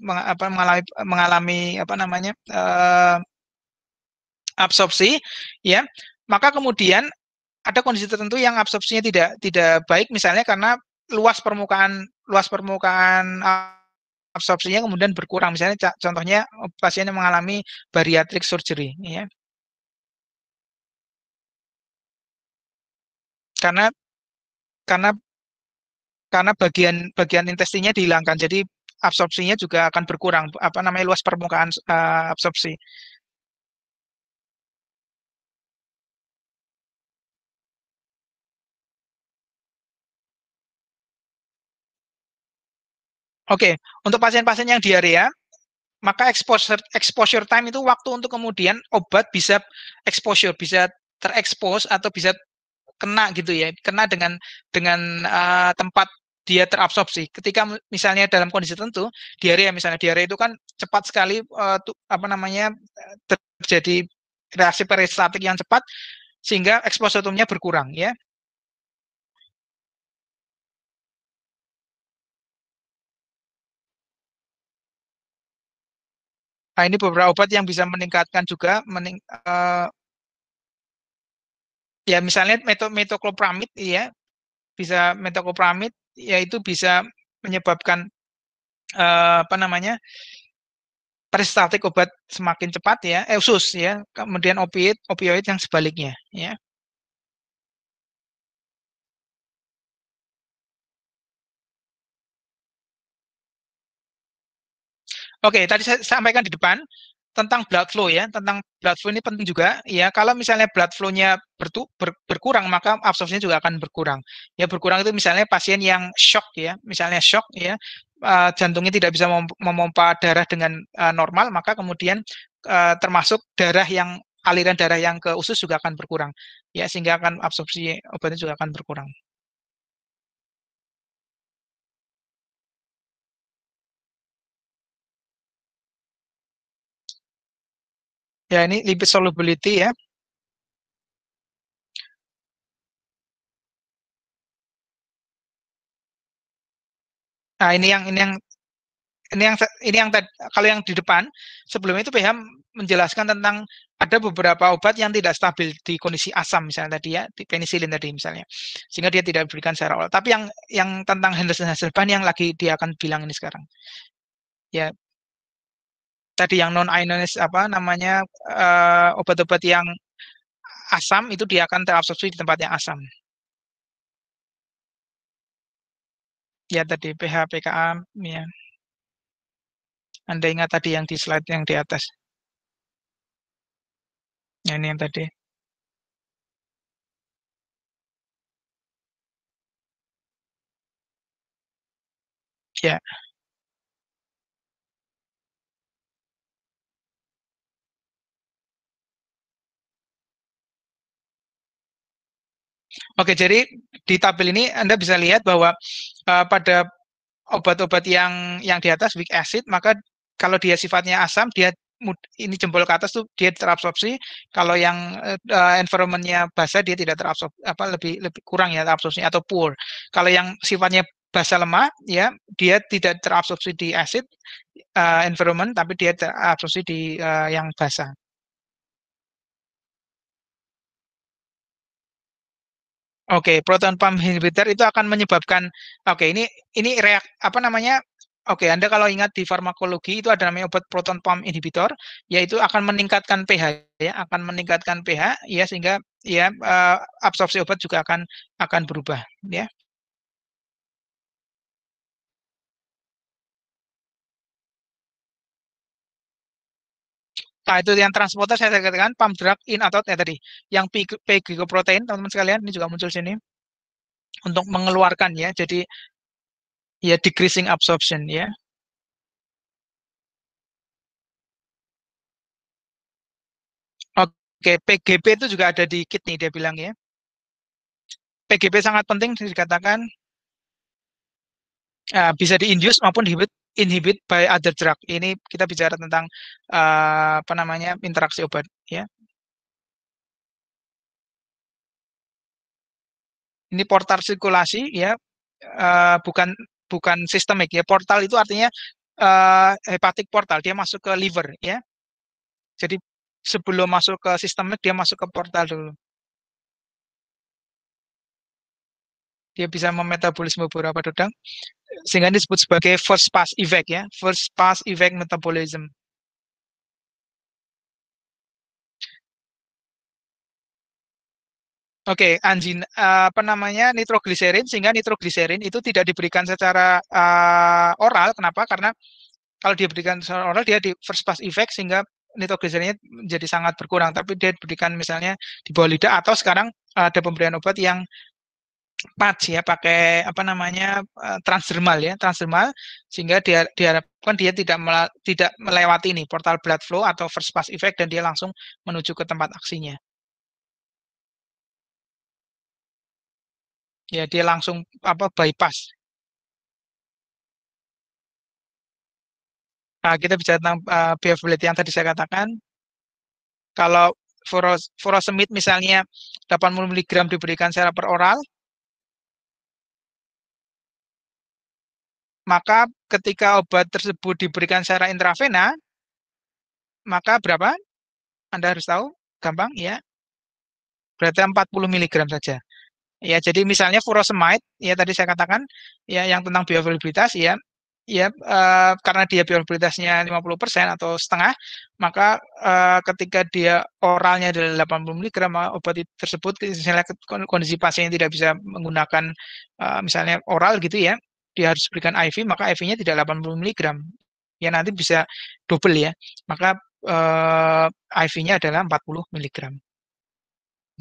mengalami apa namanya absorpsi, ya. Maka kemudian ada kondisi tertentu yang absorpsinya tidak baik, misalnya karena luas permukaan absorpsinya kemudian berkurang. Misalnya contohnya pasien yang mengalami bariatric surgery, ya. Karena karena karena bagian intestinnya dihilangkan. Jadi absorpsinya juga akan berkurang, apa namanya luas permukaan absorpsi. Oke, untuk pasien-pasien yang diarea, maka exposure time itu waktu untuk kemudian obat bisa exposure, bisa terekspos atau bisa kena gitu ya, kena dengan tempat dia terabsorpsi. Ketika misalnya dalam kondisi tertentu, diare misalnya diare itu kan cepat sekali apa namanya terjadi reaksi peristatik yang cepat sehingga ekspositumnya berkurang, ya. Nah, ini beberapa obat yang bisa meningkatkan juga ya misalnya metoclopramid, ya, bisa metoclopramid yaitu bisa menyebabkan apa namanya peristatik obat semakin cepat, ya, usus, ya, kemudian opioid yang sebaliknya, ya. Oke, tadi saya sampaikan di depan tentang blood flow, ya, tentang blood flow ini penting juga, ya. Kalau misalnya blood flow-nya berkurang, maka absorpsinya juga akan berkurang. Ya, berkurang itu misalnya pasien yang shock, ya, misalnya shock, ya, jantungnya tidak bisa memompa darah dengan normal, maka kemudian termasuk aliran darah yang ke usus juga akan berkurang, ya, sehingga akan absorpsi obatnya juga akan berkurang. Ya, ini lipid solubility, ya. Nah, kalau yang di depan sebelumnya itu PH menjelaskan tentang ada beberapa obat yang tidak stabil di kondisi asam, misalnya tadi, ya, di penisilin tadi misalnya, sehingga dia tidak diberikan secara oral. Tapi yang tentang Henderson Hasselbalch yang lagi dia akan bilang ini sekarang, ya, tadi yang non ionis apa namanya obat-obat yang asam itu dia akan terabsorpsi di tempat yang asam, ya, tadi pH pKa, ya. Anda ingat tadi yang di slide yang di atas, ya, ini yang tadi, ya. Oke, jadi di tabel ini Anda bisa lihat bahwa pada obat-obat yang di atas weak acid, maka kalau dia sifatnya asam, ini jempol ke atas tuh dia terabsorpsi. Kalau yang environment-nya basah dia tidak terabsorpsi, apa lebih lebih kurang, ya, terabsorpsinya, atau poor. Kalau yang sifatnya basah lemah, ya, dia tidak terabsorpsi di acid environment, tapi dia terabsorpsi di yang basah. Oke, proton pump inhibitor itu akan menyebabkan, oke, ini apa namanya? Oke, Anda kalau ingat di farmakologi itu ada namanya obat proton pump inhibitor, yaitu akan meningkatkan pH, ya, akan meningkatkan pH, ya, sehingga, ya, absorpsi obat juga akan berubah, ya. Nah, itu yang transporter saya katakan pump drug in atau tadi yang P glycoprotein, teman-teman sekalian, ini juga muncul sini. untuk mengeluarkan ya. Jadi ya decreasing absorption ya. Oke, PGP itu juga ada di kit nih dia bilang ya. PGP sangat penting dikatakan bisa di-induce maupun inhibit by other drug. Ini kita bicara tentang apa namanya interaksi obat ya. Ini portal sirkulasi ya, bukan sistemik ya. Portal itu artinya hepatic portal, dia masuk ke liver ya. Jadi sebelum masuk ke sistemik dia masuk ke portal dulu. Dia bisa memetabolisme beberapa radang sehingga disebut sebagai first pass effect ya, first pass effect metabolism. Oke, apa namanya nitrogliserin, sehingga nitrogliserin itu tidak diberikan secara oral. Kenapa? Karena kalau dia berikan secara oral dia di first pass effect sehingga nitrogliserinnya menjadi sangat berkurang. Tapi dia diberikan misalnya di bawah lidah atau sekarang ada pemberian obat yang patch ya, pakai apa namanya transdermal ya, transdermal sehingga diharapkan dia tidak melewati ini portal blood flow atau first pass effect dan dia langsung menuju ke tempat aksinya. Ya, dia langsung apa bypass. Nah, kita bicara tentang bioavailability yang tadi saya katakan. Kalau furosemide misalnya 80 mg diberikan secara per oral, maka ketika obat tersebut diberikan secara intravena, maka berapa? Anda harus tahu, gampang ya. Berarti 40 mg saja. Ya, jadi misalnya furosemide, ya tadi saya katakan, ya yang tentang bioavailabilitas, ya, karena dia bioavailabilitasnya 50% atau setengah, maka ketika dia oralnya adalah 80 mg, obat tersebut, misalnya kondisi pasien yang tidak bisa menggunakan misalnya oral gitu ya, dia harus berikan IV, maka IV-nya tidak 80 mg. Ya nanti bisa double ya, maka IV-nya adalah 40 mg.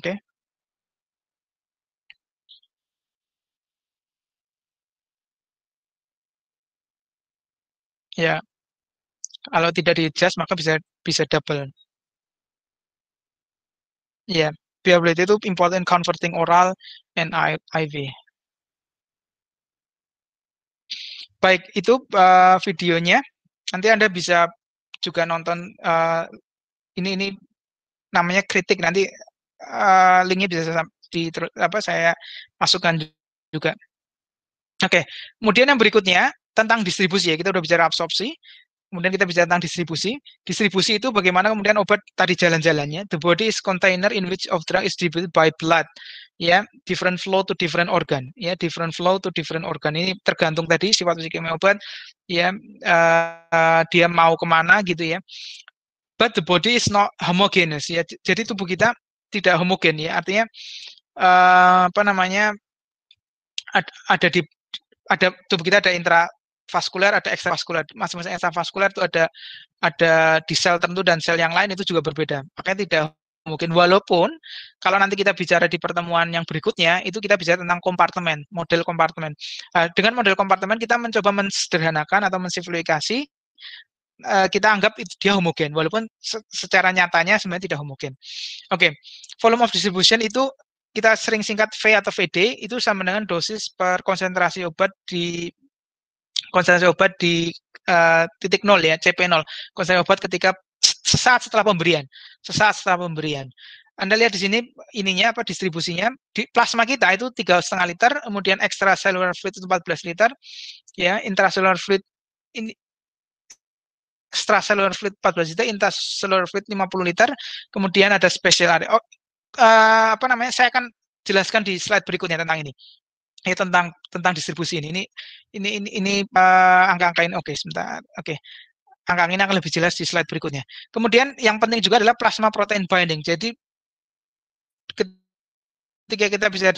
Oke. Ya, kalau tidak di-adjust maka bisa double. Ya, viability itu important converting oral and IV. Baik, itu videonya. Nanti Anda bisa juga nonton ini namanya kritik, nanti linknya bisa saya masukkan juga. Oke, kemudian yang berikutnya tentang distribusi ya, kita udah bicara absorpsi. Kemudian kita bicara tentang distribusi. Distribusi itu bagaimana kemudian obat tadi jalan-jalannya. The body is container in which of drug is distributed by blood. Ya, different flow to different organ. Ya, different flow to different organ. Ini tergantung tadi sifat kimia obat. Ya, dia mau kemana gitu ya. But the body is not homogeneous. Ya, jadi tubuh kita tidak homogen ya. Artinya apa namanya ada tubuh kita ada intravaskuler, ada ekstravaskuler. Masing-masing ekstravaskuler itu ada di sel tertentu dan sel yang lain itu juga berbeda. Makanya tidak mungkin, walaupun kalau nanti kita bicara di pertemuan yang berikutnya itu kita bicara tentang kompartemen, model kompartemen. Dengan model kompartemen kita mencoba mensederhanakan atau mensimplifikasi, kita anggap itu dia homogen, walaupun secara nyatanya sebenarnya tidak homogen. Oke, volume of distribution itu kita sering singkat V atau VD, itu sama dengan dosis per konsentrasi obat di titik nol ya, CP0. Konsentrasi obat ketika sesaat setelah pemberian. Anda lihat di sini ininya apa distribusinya. Di plasma kita itu 3,5 liter, kemudian extracellular fluid itu 14 liter, ya, intracellular fluid ini extracellular fluid 14 liter, intracellular fluid 50 liter, kemudian ada special area. Apa namanya? Saya akan jelaskan di slide berikutnya tentang ini. Ya, tentang distribusi ini angka-angka ini. Oke, sebentar. Oke. Angka ini akan lebih jelas di slide berikutnya. Kemudian yang penting juga adalah plasma protein binding. Jadi ketika kita bisa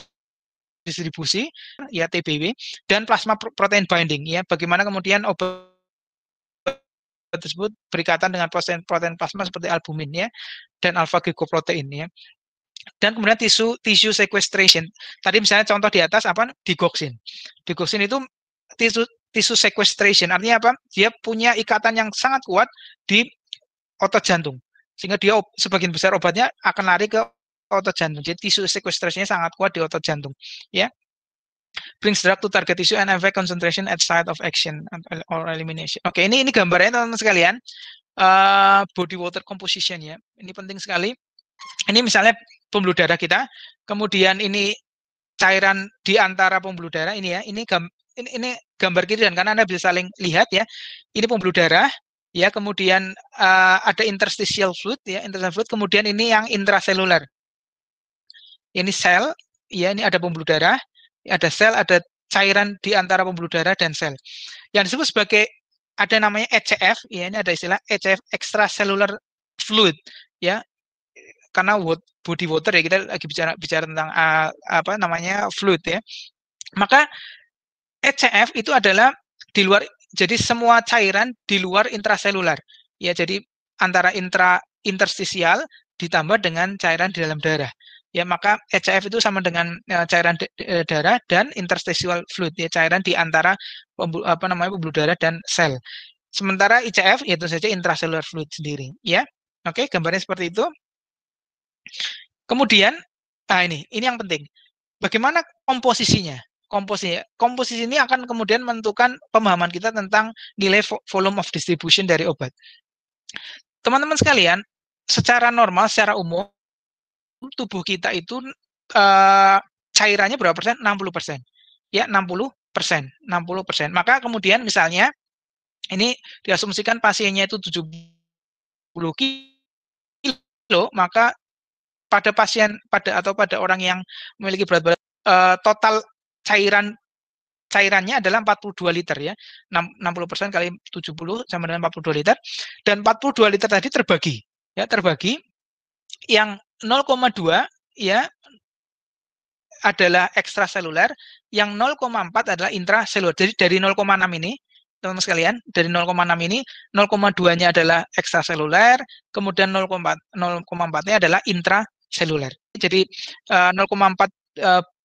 distribusi ya TBW dan plasma protein binding ya, bagaimana kemudian obat tersebut berikatan dengan protein plasma seperti albumin ya dan alfa glycoprotein ya. Dan kemudian tissue sequestration. Tadi misalnya contoh di atas apa? Digoxin. Digoxin itu tissue sequestration. Artinya apa? Dia punya ikatan yang sangat kuat di otot jantung. Sehingga dia sebagian besar obatnya akan lari ke otot jantung. Jadi tissue sequestration-nya sangat kuat di otot jantung. Ya. Brings drug to target tissue and affect concentration at site of action or elimination. Oke, ini gambarnya teman-teman sekalian. Body water composition ya. Ini penting sekali. Ini misalnya pembuluh darah kita, kemudian ini cairan di antara pembuluh darah ini ya. Ini gambar kiri dan kanan Anda bisa saling lihat ya. Ini pembuluh darah ya, kemudian ada interstitial fluid ya, interstitial fluid, kemudian ini yang intraseluler. Ini sel ya, ini ada pembuluh darah, ada sel, ada cairan di antara pembuluh darah dan sel. Yang disebut sebagai ada namanya ECF, ya ini ada istilah ECF, extracellular fluid, ya, karena body water ya, kita lagi bicara tentang apa namanya fluid ya. Maka ECF itu adalah di luar, jadi semua cairan di luar intraselular, ya, jadi antara interstisial ditambah dengan cairan di dalam darah. Ya, maka ECF itu sama dengan cairan darah dan interstitial fluid, ya, cairan di antara pembuluh darah dan sel. Sementara ICF yaitu saja intracellular fluid sendiri, ya. Oke, gambarnya seperti itu. Kemudian, ini yang penting. Bagaimana komposisinya? Komposisi ini akan kemudian menentukan pemahaman kita tentang nilai volume of distribution dari obat. Teman-teman sekalian, secara normal, secara umum, tubuh kita itu cairannya berapa persen? 60%. Ya, 60%. Maka kemudian misalnya ini diasumsikan pasiennya itu 70 kilo, maka pada orang yang memiliki berat badan total cairannya adalah 42 liter ya. 60% kali 70 sama dengan 42 liter, dan 42 liter tadi terbagi yang 0,2 ya adalah ekstraseluler, yang 0,4 adalah intraseluler. Jadi dari 0,6 ini, teman-teman sekalian, dari 0,6 ini 0,2-nya adalah ekstraseluler, kemudian 0,4-nya adalah intraseluler. Jadi 0,4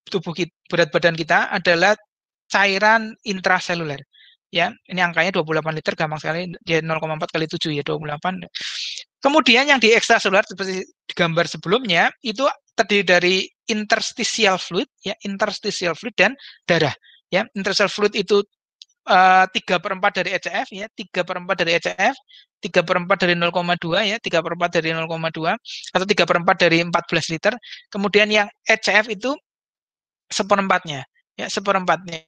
tubuh berat badan kita adalah cairan intraseluler. Ya, ini angkanya 28 liter, gampang sekali. Dia 0,4 kali 7 ya 28. Kemudian yang di ekstraseluler seperti di gambar sebelumnya itu terdiri dari interstitial fluid ya, interstitial fluid dan darah ya. Interstitial fluid itu 3/4 dari ECF ya, 3/4 dari ECF, 3/4 dari 0,2 ya, 3/4 dari 0,2 atau 3/4 dari 14 liter. Kemudian yang ECF itu 1/4-nya ya, 1/4-nya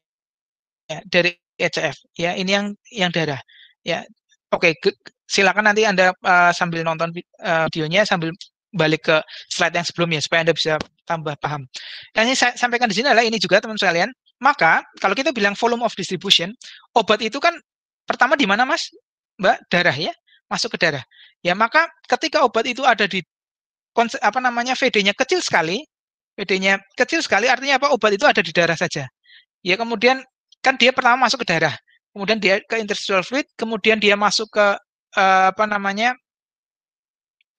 ya, dari ECF ya. Ini yang darah ya. Oke, silakan nanti Anda sambil nonton videonya sambil balik ke slide yang sebelumnya supaya Anda bisa tambah paham. Yang saya sampaikan di sini adalah ini juga teman sekalian. Maka kalau kita bilang volume of distribution, obat itu kan pertama di mana Mas? Mbak, darah ya, masuk ke darah. Ya, maka ketika obat itu ada di VD-nya kecil sekali, VD-nya kecil sekali artinya apa? Obat itu ada di darah saja. Ya, kemudian kan dia pertama masuk ke darah, kemudian dia ke interstitial fluid, kemudian dia masuk ke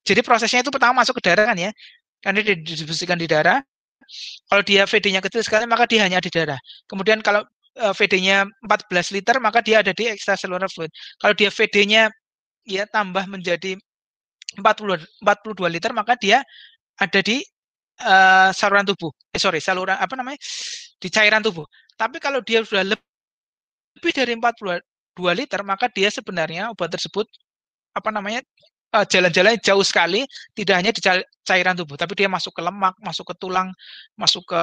jadi prosesnya itu pertama masuk ke darah kan ya, karena dia didistribusikan di darah. Kalau dia VD-nya kecil sekali, maka dia hanya di darah. Kemudian kalau VD-nya 14 liter, maka dia ada di extracellular fluid. Kalau dia VD-nya ya tambah menjadi 42 liter, maka dia ada di saluran tubuh. Saluran di cairan tubuh. Tapi kalau dia sudah lebih dari 42 liter, maka dia sebenarnya obat tersebut jalan-jalannya jauh sekali, tidak hanya di cairan tubuh, tapi dia masuk ke lemak, masuk ke tulang, masuk ke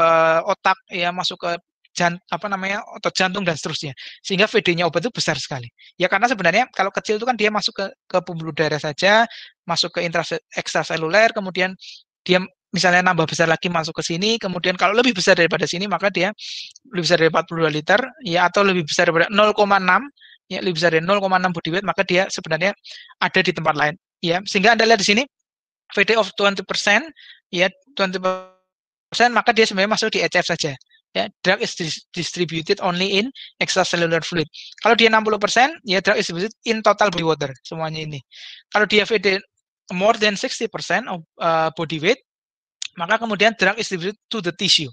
otak, ya, masuk ke otot jantung dan seterusnya. Sehingga VD-nya obat itu besar sekali. Ya karena sebenarnya kalau kecil itu kan dia masuk ke pembuluh darah saja, masuk ke ekstraseluler, kemudian dia misalnya nambah besar lagi masuk ke sini, kemudian kalau lebih besar daripada sini maka dia lebih besar dari 42 liter ya, atau lebih besar daripada 0,6 ya, lebih besar dari 0,6 body weight, maka dia sebenarnya ada di tempat lain ya. Sehingga Anda lihat di sini VD of 20% ya, 20%, maka dia sebenarnya masuk di ECF saja ya. Drug is distributed only in extracellular fluid. Kalau dia 60% ya, drug is distributed in total body water, semuanya ini. Kalau dia VD more than 60% of body weight, maka kemudian drug is distributed to the tissue,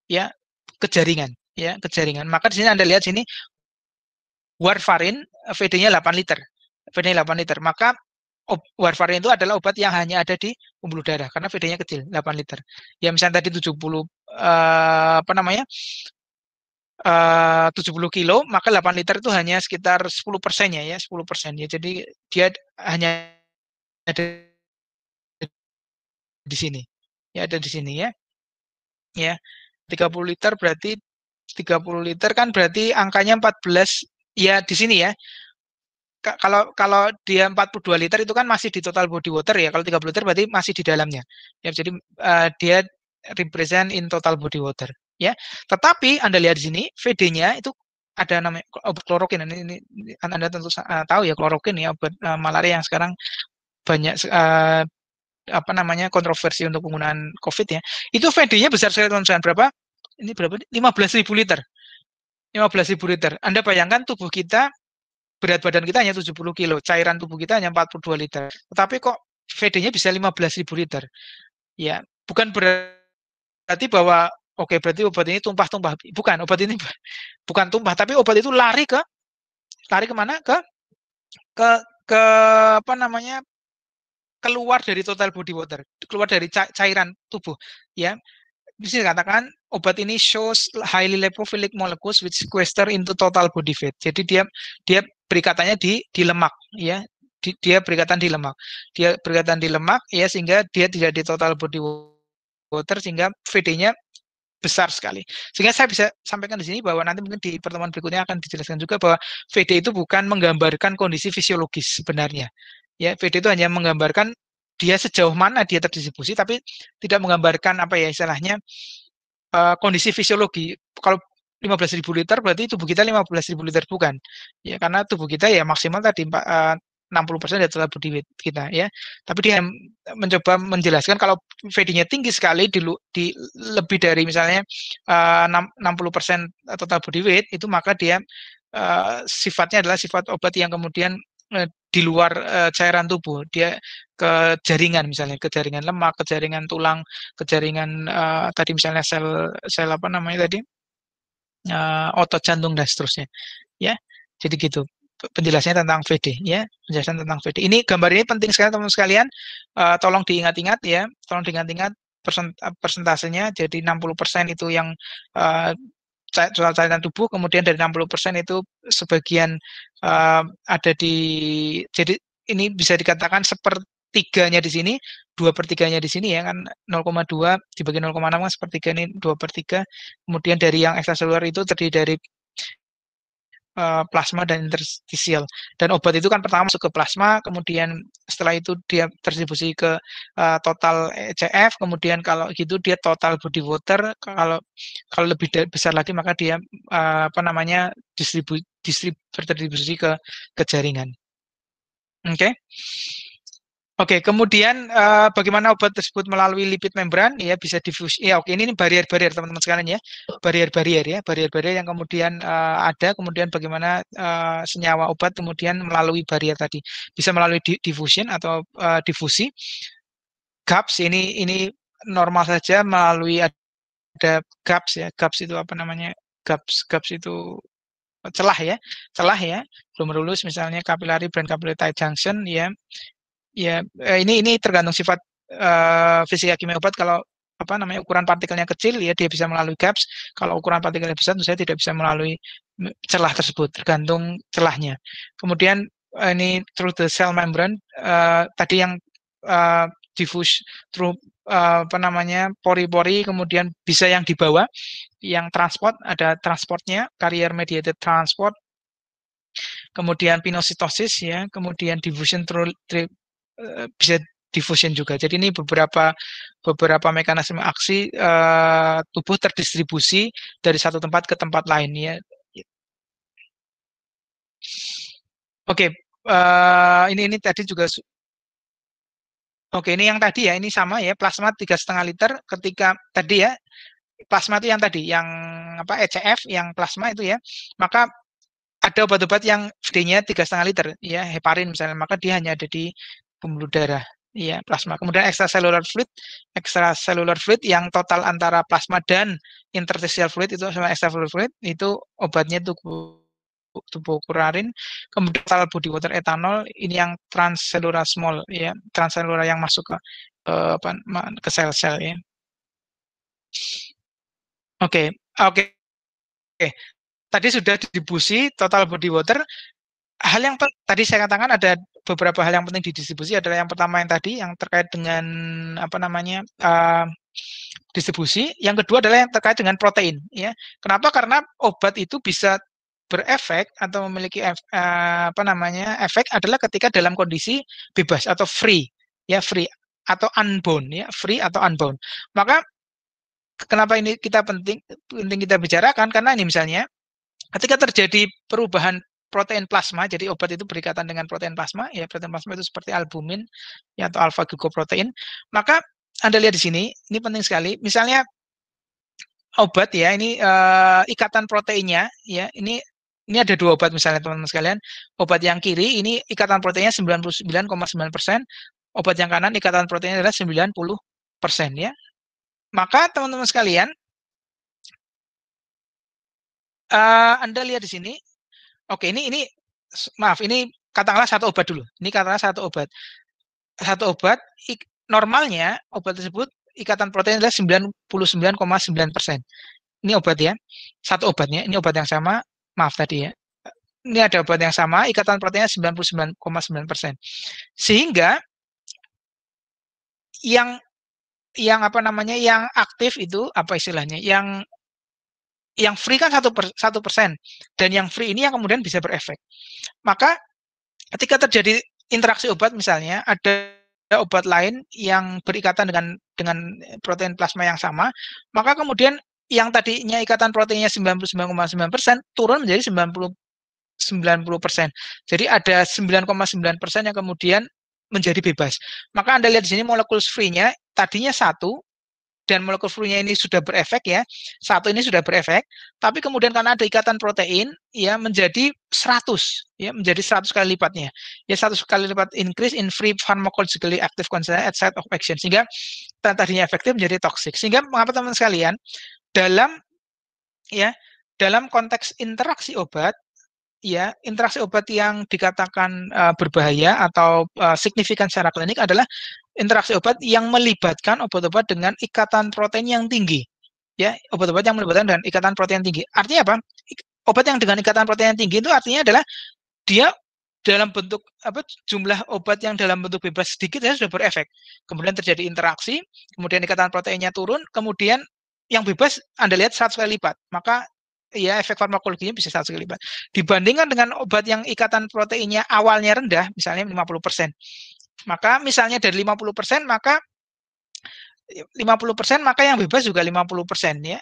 ya, ke jaringan, ya, ke jaringan. Maka di sini Anda lihat sini warfarin VD-nya 8 liter. VD-nya 8 liter. Maka warfarin itu adalah obat yang hanya ada di pembuluh darah karena VD-nya kecil, 8 liter. Ya misalnya tadi 70 apa namanya? 70 kilo, maka 8 liter itu hanya sekitar 10%-nya ya, 10%. Ya, jadi dia hanya ada di sini. Ya, ada di sini ya. Ya. 30 liter berarti 30 liter kan berarti angkanya 14 ya di sini ya. Kalau dia 42 liter itu kan masih di total body water ya. Kalau 30 liter berarti masih di dalamnya. Ya, jadi dia represent in total body water ya. Tetapi Anda lihat di sini VD-nya itu ada namanya obat klorokin. Ini Anda tentu tahu ya klorokin ya, obat malaria yang sekarang banyak apa namanya kontroversi untuk penggunaan COVID ya. Itu VD-nya besar sekali teman-teman. Berapa? Ini berapa? 15.000 liter. 15.000 liter. Anda bayangkan tubuh kita, berat badan kita hanya 70 kilo, cairan tubuh kita hanya 42 liter. Tetapi kok VD-nya bisa 15.000 liter. Ya, bukan berarti bahwa oke, berarti obat ini tumpah-tumpah. Bukan, obat ini bukan tumpah, tapi obat itu lari kemana? Ke apa namanya? Keluar dari total body water, keluar dari cairan tubuh, ya. Bisa dikatakan obat ini shows highly lipophilic molecules which sequester into total body fat. Jadi dia berikatannya di lemak, ya. Dia berikatan di lemak. Dia berikatan di lemak, ya, sehingga dia tidak di total body water, sehingga VD-nya besar sekali. Sehingga saya bisa sampaikan di sini bahwa nanti mungkin di pertemuan berikutnya akan dijelaskan juga bahwa VD itu bukan menggambarkan kondisi fisiologis sebenarnya. Ya, VD itu hanya menggambarkan dia sejauh mana dia terdistribusi, tapi tidak menggambarkan apa ya istilahnya kondisi fisiologi. Kalau 15.000 liter berarti tubuh kita 15.000 liter bukan. Ya, karena tubuh kita ya maksimal tadi 60% dari total body weight kita ya. Tapi dia mencoba menjelaskan kalau VD-nya tinggi sekali di lebih dari misalnya 60% total body weight itu, maka dia sifatnya adalah sifat obat yang kemudian di luar cairan tubuh, dia ke jaringan misalnya, ke jaringan lemak, ke jaringan tulang, ke jaringan tadi misalnya sel apa namanya tadi otot jantung dan seterusnya, ya. Jadi gitu penjelasannya tentang VD, ya, penjelasan tentang VD. Ini gambar ini penting sekali teman-teman sekalian, tolong diingat-ingat ya, tolong diingat-ingat persentasenya. Jadi 60% itu yang soal cairan tubuh, kemudian dari 60% itu sebagian ada di, jadi ini bisa dikatakan sepertiganya di sini, 2/3-nya di sini ya kan, 0,2 dibagi 0,6 kan sepertiga, ini 2/3. Kemudian dari yang ekstraseluler itu terdiri dari plasma dan interstisial. Dan obat itu kan pertama masuk ke plasma, kemudian setelah itu dia terdistribusi ke total ECF, kemudian kalau gitu dia total body water, kalau lebih besar lagi maka dia apa namanya terdistribusi ke jaringan. Oke. Oke, kemudian bagaimana obat tersebut melalui lipid membran, ya, bisa difus. Ya, oke, ini barier-barier teman-teman sekalian ya, barier-barier yang kemudian ada, kemudian bagaimana senyawa obat kemudian melalui barier tadi, bisa melalui diffusion atau difusi. GAPS ini normal saja melalui ada GAPS ya, GAPS itu apa namanya? GAPS itu celah ya, glomerulus misalnya capillary brain capillary tight junction ya. Ya, ini tergantung sifat fisika kimia obat. Kalau apa namanya ukuran partikelnya kecil ya dia bisa melalui GAPS. Kalau ukuran partikelnya besar tentu saja tidak bisa melalui celah tersebut, tergantung celahnya. Kemudian ini through the cell membrane, tadi yang diffuse through apa namanya pori-pori, kemudian bisa yang dibawa, yang transport, ada transportnya, carrier mediated transport. Kemudian pinositosis ya, kemudian diffusion through bisa diffusion juga. Jadi ini beberapa mekanisme aksi tubuh terdistribusi dari satu tempat ke tempat lain ya. Oke, ini tadi juga. Oke, ini yang tadi ya, ini sama ya, plasma 3,5 liter ketika tadi ya, plasma itu yang tadi, yang apa ECF, yang plasma itu ya, maka ada obat-obat yang VD-nya 3,5 liter ya, heparin misalnya, maka dia hanya ada di pembuluh darah ya plasma. Kemudian extracellular fluid yang total antara plasma dan interstitial fluid itu sama extracellular fluid itu obatnya tubokurarin. Kemudian total body water etanol ini yang transcellular small ya, transcellular yang masuk ke sel-sel ya. Oke. Tadi sudah distribusi total body water. Hal yang tadi saya katakan ada beberapa hal yang penting di distribusi adalah yang pertama yang tadi yang terkait dengan distribusi. Yang kedua adalah yang terkait dengan protein. Ya, kenapa? Karena obat itu bisa berefek atau memiliki efek adalah ketika dalam kondisi bebas atau free, ya free atau unbound, ya free atau unbound. Maka kenapa ini penting kita bicarakan karena ini misalnya ketika terjadi perubahan protein plasma, jadi obat itu berikatan dengan protein plasma, ya protein plasma itu seperti albumin ya, atau alpha glucoprotein. Maka Anda lihat di sini, ini penting sekali. Misalnya obat ya, ini ikatan proteinnya ya, ini ada dua obat misalnya teman-teman sekalian. Obat yang kiri ini ikatan proteinnya 99,9%, obat yang kanan ikatan proteinnya adalah 90% ya. Maka teman-teman sekalian, Anda lihat di sini. Oke, ini maaf, ini katakanlah satu obat dulu. Ini katakanlah satu obat. Satu obat, normalnya obat tersebut ikatan protein adalah 99,9%. Ini obat ya. Satu obatnya, ini obat yang sama. Maaf tadi ya. Ini ada obat yang sama, ikatan proteinnya 99,9%. Sehingga yang aktif itu apa istilahnya? Yang free kan 1%, dan yang free ini yang kemudian bisa berefek. Maka ketika terjadi interaksi obat misalnya ada obat lain yang berikatan dengan protein plasma yang sama, maka kemudian yang tadinya ikatan proteinnya 99,9% turun menjadi 90%. Jadi ada 9,9% yang kemudian menjadi bebas. Maka Anda lihat di sini molekul free-nya tadinya 1, dan molekul free-nya ini sudah berefek ya, satu ini sudah berefek, tapi kemudian karena ada ikatan protein ya menjadi 100 ya, menjadi 100 kali lipatnya ya, 100 kali lipat increase in free pharmacologically active concentration at site of action, sehingga tadinya efektif menjadi toksik. Sehingga mengapa teman-teman sekalian, dalam konteks interaksi obat ya, interaksi obat yang dikatakan berbahaya atau signifikan secara klinik adalah interaksi obat yang melibatkan obat-obat dengan ikatan protein yang tinggi. Ya, obat-obat yang melibatkan dengan ikatan protein tinggi. Artinya apa? Obat yang dengan ikatan protein yang tinggi itu artinya adalah dia dalam bentuk jumlah obat yang dalam bentuk bebas sedikit ya sudah berefek. Kemudian terjadi interaksi, kemudian ikatan proteinnya turun, kemudian yang bebas Anda lihat 100 kali lipat. Maka ya efek farmakologinya bisa 100 kali lipat. Dibandingkan dengan obat yang ikatan proteinnya awalnya rendah, misalnya 50%. Maka misalnya dari 50%, maka yang bebas juga 50% ya.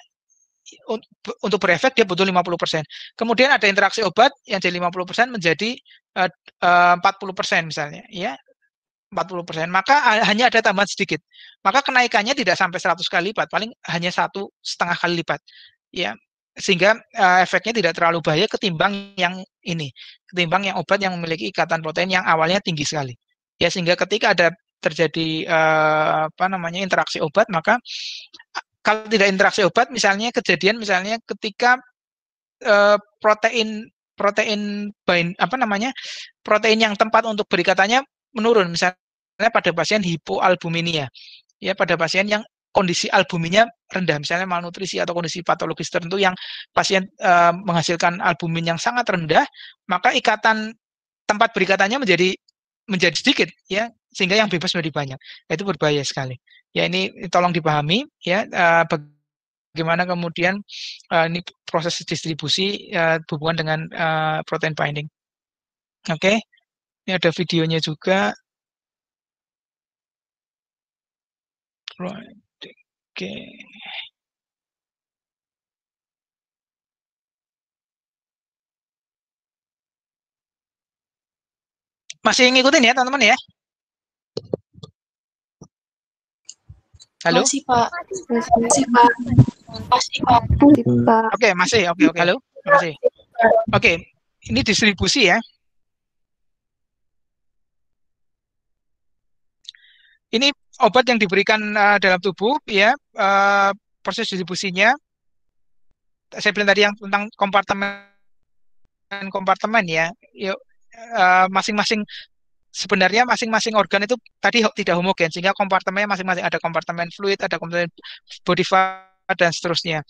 Untuk berefek dia butuh 50%. Kemudian ada interaksi obat yang dari 50% menjadi 40% misalnya ya. 40%. Maka hanya ada tambahan sedikit. Maka kenaikannya tidak sampai 100 kali lipat, paling hanya 1,5 kali lipat. Ya. Sehingga efeknya tidak terlalu bahaya ketimbang yang obat yang memiliki ikatan protein yang awalnya tinggi sekali. Ya, sehingga ketika ada terjadi interaksi obat, maka kalau tidak interaksi obat misalnya kejadian misalnya ketika protein yang tempat untuk berikatannya menurun, misalnya pada pasien hipoalbuminia ya, pada pasien yang kondisi albuminnya rendah, misalnya malnutrisi atau kondisi patologis tertentu yang pasien menghasilkan albumin yang sangat rendah, maka ikatan tempat berikatannya menjadi sedikit ya, sehingga yang bebas menjadi banyak. Itu berbahaya sekali. Ya, ini tolong dipahami ya, bagaimana kemudian ini proses distribusi hubungan dengan protein binding. Oke. Ini ada videonya juga. Oke. Masih ngikutin ya teman-teman ya? Halo? Masih, Pak. Masih, Pak. Oke, masih. Oke. Halo? Masih. Oke, ini distribusi ya. Ini obat yang diberikan dalam tubuh, ya, proses distribusinya. Saya bilang tadi yang tentang kompartemen ya. Yuk, masing-masing sebenarnya masing-masing organ itu tadi tidak homogen, sehingga kompartemennya masing-masing, ada kompartemen fluid, ada kompartemen body fat, dan seterusnya.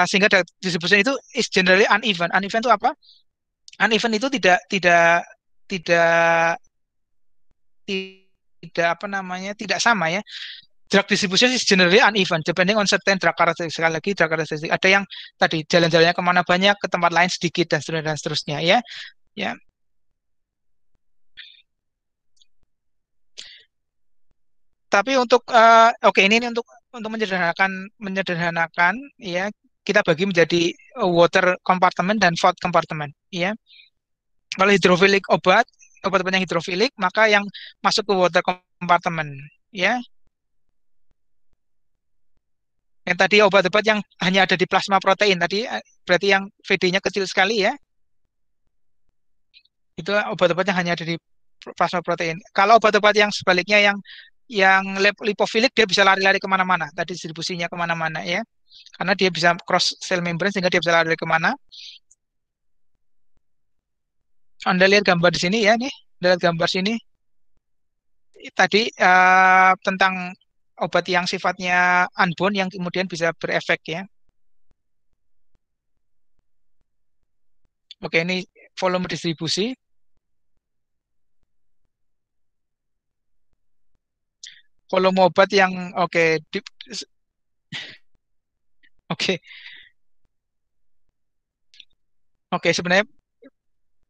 Sehingga distribution itu is generally uneven. Uneven itu apa? Uneven itu tidak tidak apa namanya, tidak sama ya. Drug distribution is generally uneven depending on certain drug characteristic. Sekali lagi drug characteristic. Ada yang tadi jalan-jalannya kemana banyak, ke tempat lain sedikit, dan seterusnya ya. Ya. Tapi untuk oke, ini untuk menyederhanakan ya, kita bagi menjadi water compartment dan food compartment ya. Kalau hidrofilik obat-obat yang hidrofilik, maka yang masuk ke water compartment ya. Yang tadi obat-obat yang hanya ada di plasma protein tadi, berarti yang VD-nya kecil sekali ya. Itu obat-obat yang hanya ada di plasma protein. Kalau obat-obat yang sebaliknya, yang lipofilik, dia bisa lari-lari kemana-mana. Tadi distribusinya kemana-mana ya. Karena dia bisa cross cell membrane, sehingga dia bisa lari kemana. Anda lihat gambar di sini ya, nih. Anda lihat gambar sini. Tadi tentang obat yang sifatnya unbound yang kemudian bisa berefek ya. Oke, ini volume distribusi. Volume obat yang oke, oke, sebenarnya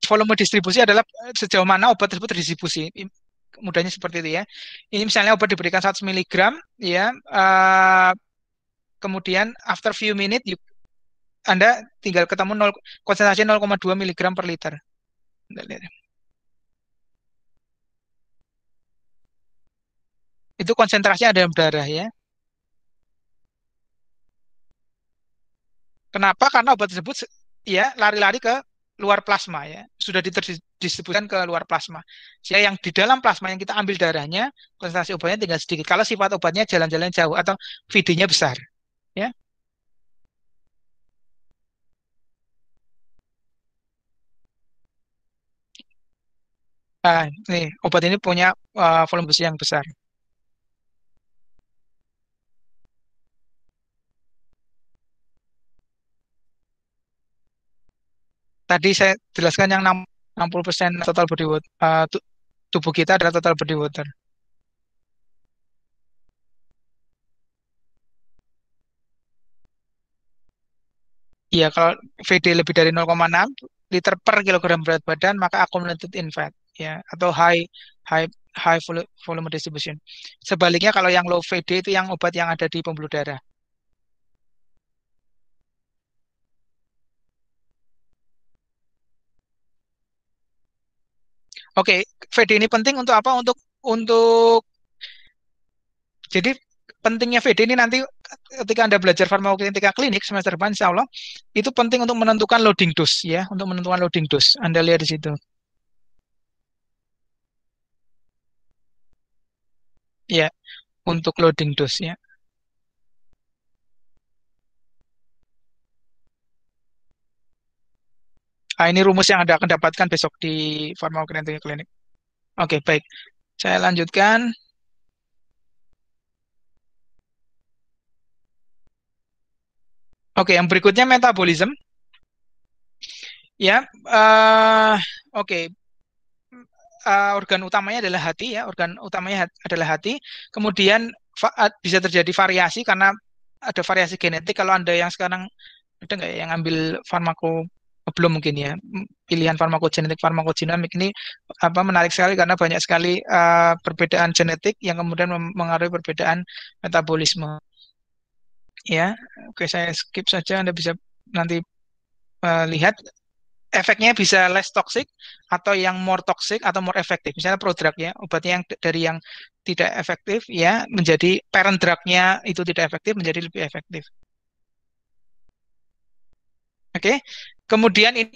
volume distribusi adalah sejauh mana obat tersebut terdistribusi. Mudahnya seperti itu ya. Ini misalnya obat diberikan 100 mg ya, kemudian after few minutes Anda tinggal ketemu konsentrasi 0,2 mg per liter. Itu konsentrasinya ada dalam darah ya. Kenapa? Karena obat tersebut ya lari-lari ke luar plasma ya, sudah didistribusikan ke luar plasma. Sehingga yang di dalam plasma yang kita ambil darahnya, konsentrasi obatnya tinggal sedikit. Kalau sifat obatnya jalan-jalan jauh atau VD-nya besar, ya. Nah, nih obat ini punya volume besi yang besar. Tadi saya jelaskan yang 60% total body water, tubuh kita adalah total body water. Iya, kalau VD lebih dari 0,6 liter per kilogram berat badan, maka accumulated in fat, ya, atau high high volume distribution. Sebaliknya kalau yang low VD itu yang obat yang ada di pembuluh darah. Oke, VD ini penting untuk apa? Untuk jadi pentingnya VD ini nanti ketika Anda belajar farmakokinetika klinik semester depan, insya Allah itu penting untuk menentukan loading dose ya, untuk menentukan loading dose. Anda lihat di situ. Ya, untuk loading dose ya. Nah, ini rumus yang Anda akan dapatkan besok di farmakokinetika klinik. Oke, baik. Saya lanjutkan. Oke, yang berikutnya metabolism. Ya, oke. Organ utamanya adalah hati ya, organ utamanya adalah hati. Kemudian bisa terjadi variasi karena ada variasi genetik. Kalau Anda yang sekarang ada nggak ya yang ambil farmako, belum mungkin ya, pilihan farmakogenetik farmakodinamik ini apa menarik sekali karena banyak sekali perbedaan genetik yang kemudian mengaruhi perbedaan metabolisme. Ya, oke, saya skip saja. Anda bisa nanti lihat efeknya bisa less toxic atau yang more toxic atau more efektif. Misalnya prodrug ya, obatnya yang dari yang tidak efektif ya menjadi parent drugnya itu tidak efektif menjadi lebih efektif. Oke. Kemudian ini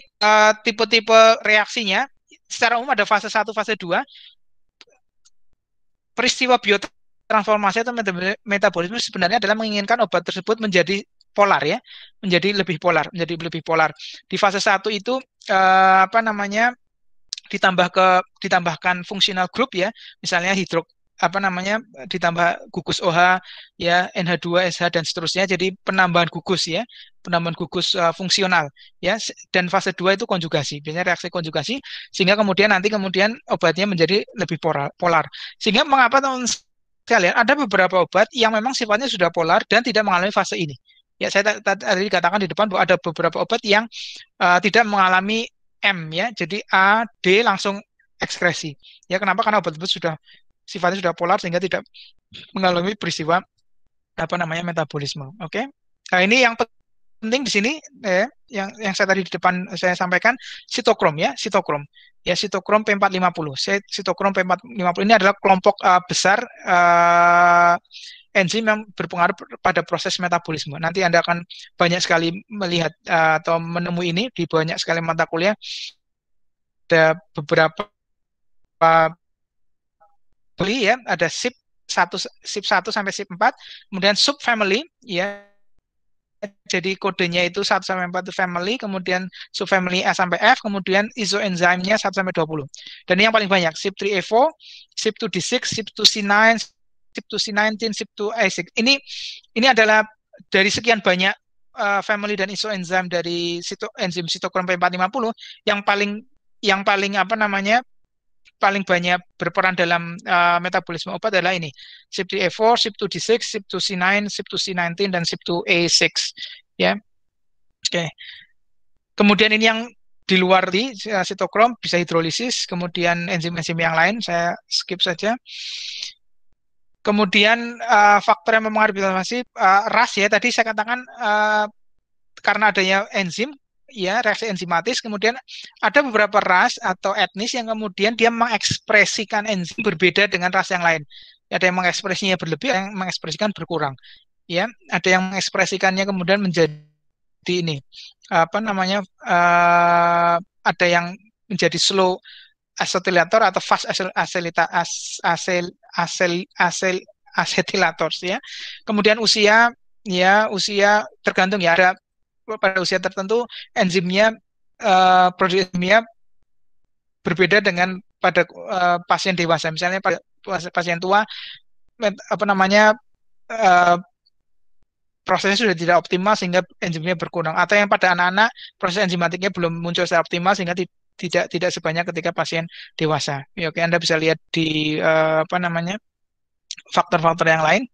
tipe-tipe reaksinya secara umum ada fase 1, fase 2. peristiwa biotransformasi atau metabolisme sebenarnya adalah menginginkan obat tersebut menjadi polar ya, menjadi lebih polar, menjadi lebih polar. Di fase 1 itu apa namanya ditambahkan fungsional grup ya, misalnya apa namanya ditambah gugus OH ya, NH2, SH dan seterusnya, jadi penambahan gugus ya, penambahan gugus fungsional ya. Dan fase 2 itu konjugasi, biasanya reaksi konjugasi, sehingga kemudian obatnya menjadi lebih polar. Sehingga mengapa teman sekalian ada beberapa obat yang memang sifatnya sudah polar dan tidak mengalami fase ini. Ya, saya tadi katakan di depan bahwa ada beberapa obat yang tidak mengalami M ya, jadi A, D langsung ekskresi. Ya, kenapa? Karena obat tersebut sifatnya sudah polar sehingga tidak mengalami peristiwa apa namanya metabolisme. Oke. Nah, ini yang penting di sini yang saya tadi di depan saya sampaikan sitokrom ya, sitokrom. Ya, sitokrom P450. Sitokrom P450 ini adalah kelompok besar enzim yang berpengaruh pada proses metabolisme. Nanti Anda akan banyak sekali melihat atau menemui ini di banyak sekali mata kuliah. Ada beberapa ya, ada SIP1 sampai SIP4, kemudian subfamily ya. Jadi kodenya itu 1 sampai 4 itu family, kemudian subfamily A sampai F, kemudian isoenzimnya 1 sampai 20. Dan ini yang paling banyak, SIP3A4, SIP2D6, SIP2C9, SIP2C19, SIP2A6. Ini adalah dari sekian banyak family dan isoenzim dari enzim sitokrom P450 yang paling apa namanya paling banyak berperan dalam metabolisme obat adalah ini SIP3A4, SIP2D6, SIP2C9, SIP2C19 dan SIP2A6 ya. Oke. Kemudian ini yang di luar di sitokrom bisa hidrolisis, kemudian enzim-enzim yang lain saya skip saja. Kemudian faktor yang mempengaruhi inflamasi RAS ya, tadi saya katakan karena adanya enzim ya, reaksi enzimatis, kemudian ada beberapa ras atau etnis yang kemudian dia mengekspresikan enzim berbeda dengan ras yang lain. Ada yang mengekspresinya berlebih, ada yang mengekspresikan berkurang. Ya, ada yang mengekspresikannya kemudian menjadi ini apa namanya ada yang menjadi slow acetilator atau fast acetilator ya. Kemudian usia tergantung ya, ada pada usia tertentu enzimnya produksi enzimnya berbeda dengan pada pasien dewasa. Misalnya pada pasien tua apa namanya prosesnya sudah tidak optimal sehingga enzimnya berkurang, atau yang pada anak-anak proses enzimatiknya belum muncul secara optimal sehingga tidak sebanyak ketika pasien dewasa. Ya, oke, Anda bisa lihat di apa namanya faktor-faktor yang lain.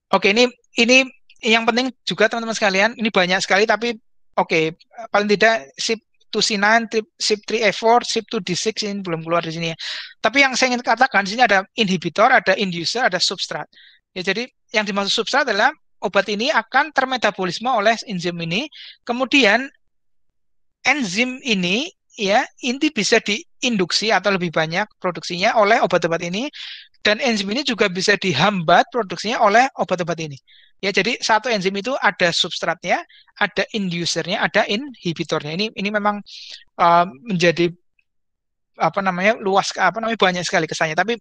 Oke, ini yang penting juga teman-teman sekalian, ini banyak sekali tapi oke, paling tidak SIP2C9, SIP3A4, SIP2D6 ini belum keluar di sini ya. Tapi yang saya ingin katakan di sini ada inhibitor, ada inducer, ada substrat. Ya, jadi yang dimaksud substrat adalah obat ini akan termetabolisme oleh enzim ini, kemudian enzim ini ya inti bisa diinduksi atau lebih banyak produksinya oleh obat-obat ini, dan enzim ini juga bisa dihambat produksinya oleh obat-obat ini. Ya, jadi satu enzim itu ada substratnya, ada inducernya, ada inhibitornya. Ini memang menjadi apa namanya luas, apa namanya banyak sekali kesannya. Tapi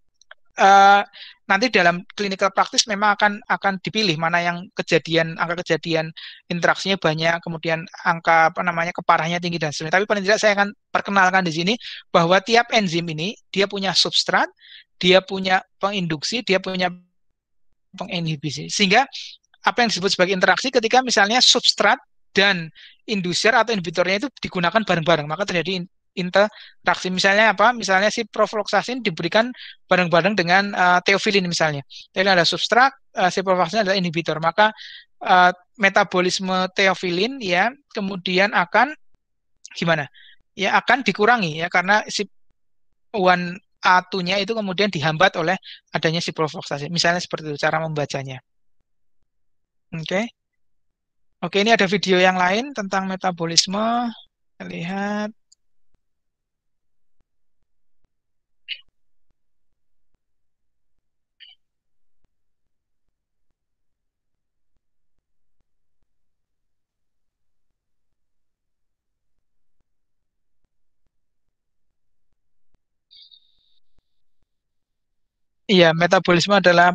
nanti dalam clinical practice memang akan dipilih mana yang angka kejadian interaksinya banyak, kemudian angka apa namanya keparahannya tinggi dan sebagainya. Tapi paling tidak saya akan perkenalkan di sini bahwa tiap enzim ini dia punya substrat, dia punya penginduksi, dia punya penginhibisi. Sehingga apa yang disebut sebagai interaksi ketika misalnya substrat dan inducer atau inhibitornya itu digunakan bareng-bareng, maka terjadi interaksi. Misalnya apa? Misalnya si profloxacin diberikan bareng-bareng dengan theophylline misalnya. Jadi ada substrat, si profloxacin adalah inhibitor. Maka metabolisme theophylline ya kemudian akan gimana? Ya akan dikurangi ya karena si 1A2-nya itu kemudian dihambat oleh adanya si profloxacin. Misalnya seperti itu cara membacanya. Oke. Oke, ini ada video yang lain tentang metabolisme. Kita lihat. Iya, metabolisme adalah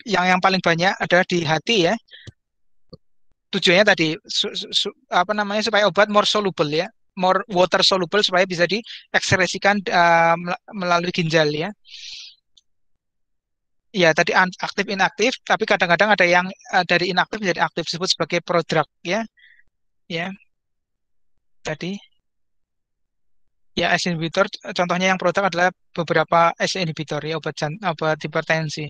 yang paling banyak adalah di hati ya. Tujuannya tadi apa namanya supaya obat more soluble ya, more water soluble supaya bisa diekskresikan melalui ginjal ya. Ya, tadi aktif inaktif, tapi kadang-kadang ada yang dari inaktif menjadi aktif disebut sebagai prodrug ya. Ya, tadi ya ACE inhibitor contohnya yang prodrug adalah beberapa ACE inhibitor ya obat hipertensi.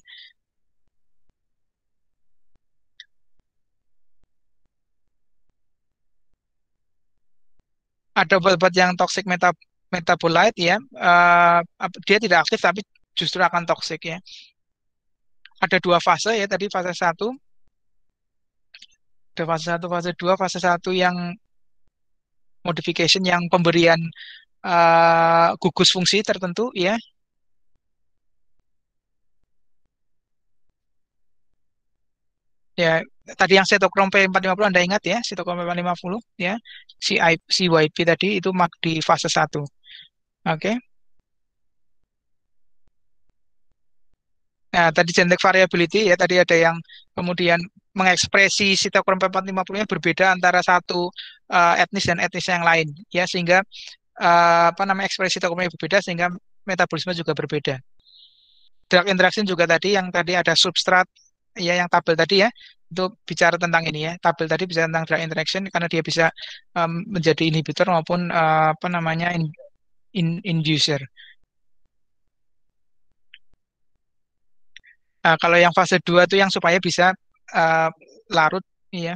Ada obat-obat yang toxic metabolite ya, dia tidak aktif tapi justru akan toxic ya. Ada dua fase ya tadi fase satu, ada fase satu, fase dua. Fase satu yang modification yang pemberian gugus fungsi tertentu ya. Ya, tadi yang sitokrom P450 Anda ingat ya, sitokrom P450 ya. CYP tadi itu di fase satu. Oke. Nah, tadi genetic variability ya, tadi ada yang kemudian mengekspresi sitokrom P450-nya berbeda antara satu etnis dan etnis yang lain ya, sehingga apa namanya ekspresi sitokromnya berbeda sehingga metabolisme juga berbeda. Drug interaction juga tadi yang tadi ada substrat ya yang tabel tadi ya, itu bicara tentang ini ya. Tabel tadi bicara tentang drug interaction karena dia bisa menjadi inhibitor maupun apa namanya inducer. Kalau yang fase 2 itu yang supaya bisa larut ya.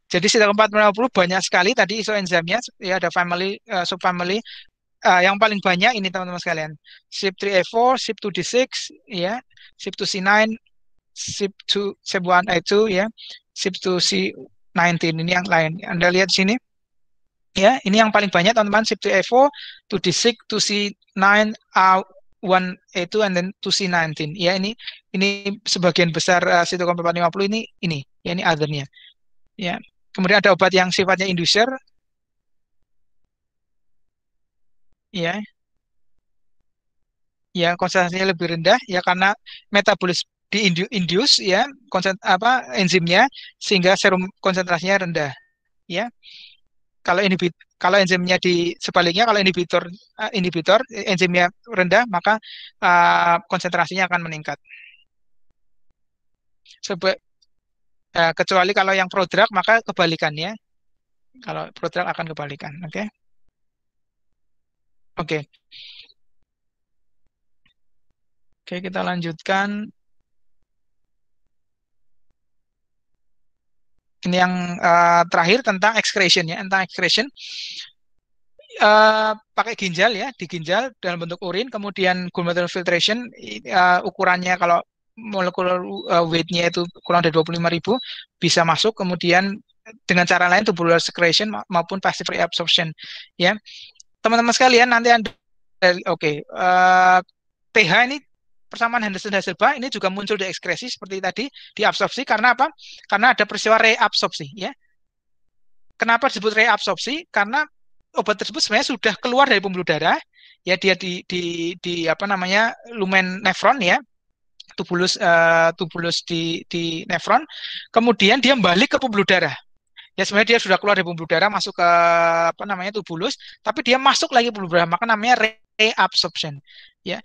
Jadi sitokrom 450 banyak sekali tadi isoenzimnya ya, ada family subfamily. Yang paling banyak ini teman-teman sekalian. CYP3A4, CYP2D6 ya, CYP2C9, CYP1A2 ya, CYP2C19 ini yang lain. Anda lihat sini. Ya, ini yang paling banyak teman-teman CYP2A4, 2D6, 2C9, A1A2 and then 2C19. Ya, ini sebagian besar sitokrom 450 ini ya ini othernya. Ya. Kemudian ada obat yang sifatnya inducer ya. Ya konsentrasinya lebih rendah ya karena metabolis di induce ya enzimnya sehingga serum konsentrasinya rendah ya. Kalau enzimnya di sebaliknya kalau inhibitor enzimnya rendah maka konsentrasinya akan meningkat. Kecuali kalau yang prodrug maka kebalikannya. Kalau prodrug akan kebalikan, oke? Oke. Oke, kita lanjutkan. Ini yang terakhir tentang excretion ya, tentang excretion. Pakai ginjal ya, di ginjal dalam bentuk urin, kemudian glomerular filtration ukurannya kalau molecular weight-nya itu kurang dari 25.000 bisa masuk, kemudian dengan cara lain tubular secretion maupun passive reabsorption ya. Teman-teman sekalian nanti Anda pH ini persamaan Henderson-Hasselbalch ini juga muncul di ekskresi seperti tadi di absorpsi karena apa? Karena ada peristiwa reabsorpsi ya. Kenapa disebut reabsorpsi? Karena obat tersebut sebenarnya sudah keluar dari pembuluh darah ya, dia di apa namanya lumen nefron ya, tubulus di nefron, kemudian dia balik ke pembuluh darah ya, sebenarnya dia sudah keluar dari pembuluh darah masuk ke apa namanya tubulus, tapi dia masuk lagi pembuluh darah, maka namanya reabsorption ya,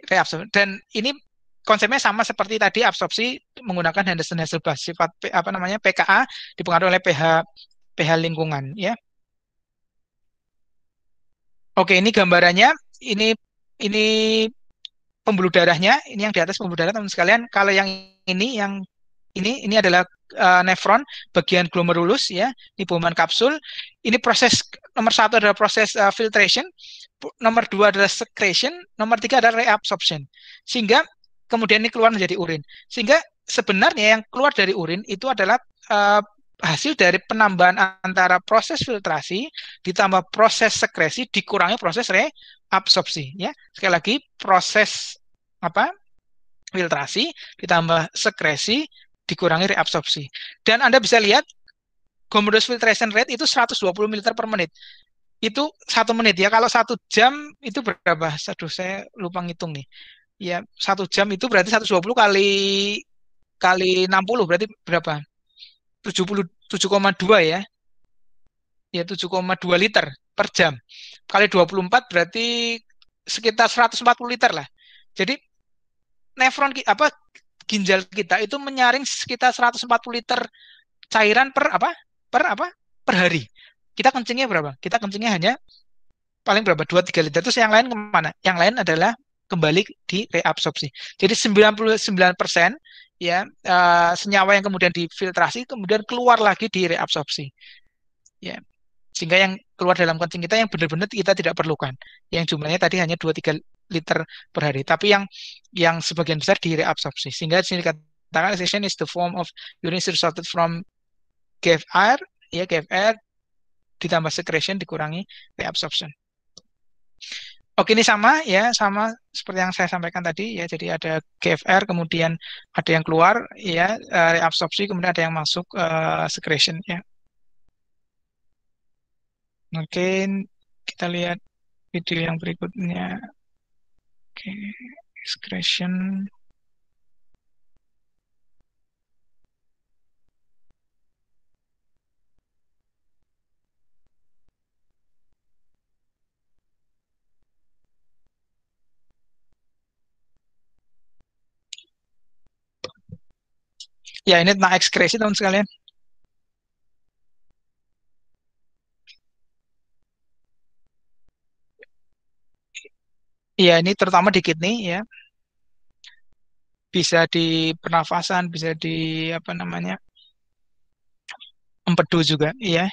reabsorption. Dan ini konsepnya sama seperti tadi absorpsi menggunakan Henderson-Hasselbalch, sifat apa namanya pKa dipengaruhi oleh pH lingkungan ya. Oke, ini gambarannya. Ini pembuluh darahnya. Ini yang di atas pembuluh darah, teman sekalian. Kalau yang ini adalah nefron, bagian glomerulus ya, di boman kapsul. Ini proses nomor satu adalah proses filtration, nomor dua adalah secretion, nomor tiga adalah reabsorption. Sehingga kemudian ini keluar menjadi urin. Sehingga sebenarnya yang keluar dari urin itu adalah hasil dari penambahan antara proses filtrasi ditambah proses sekresi dikurangi proses reabsorpsi ya. Sekali lagi proses filtrasi ditambah sekresi dikurangi reabsorpsi. Dan Anda bisa lihat glomerular filtration rate itu 120 ml per menit. itu 1 menit ya. Kalau 1 jam itu berapa? Aduh, saya lupa ngitung nih. Ya, 1 jam itu berarti 120 kali 60 berarti berapa? 77,2 ya. Ya, 7,2 liter per jam. Kali 24 berarti sekitar 140 liter lah. Jadi apa ginjal kita itu menyaring sekitar 140 liter cairan per hari. Kita kencingnya berapa? Kita kencingnya hanya paling berapa? 2-3 liter. Terus yang lain kemana? Yang lain adalah kembali di reabsorpsi. Jadi 99% ya senyawa yang kemudian difiltrasi kemudian keluar lagi di reabsorpsi. Ya. Sehingga yang keluar dalam kencing kita yang benar-benar kita tidak perlukan. Yang jumlahnya tadi hanya 2-3 liter per hari. Tapi yang sebagian besar di reabsorpsi. Sehingga di sini dikatakan excretion is the form of urine resulted from GFR, ya GFR ditambah secretion dikurangi reabsorption. Oke, ini sama ya, sama seperti yang saya sampaikan tadi ya. Jadi ada GFR, kemudian ada yang keluar ya reabsorpsi, kemudian ada yang masuk secretion ya. Mungkin kita lihat video yang berikutnya. Oke, excretion. Ya, ini tentang ekskresi teman sekalian. Ya, ini terutama di kidney ya. Bisa di pernafasan, bisa di apa namanya? Empedu juga, iya.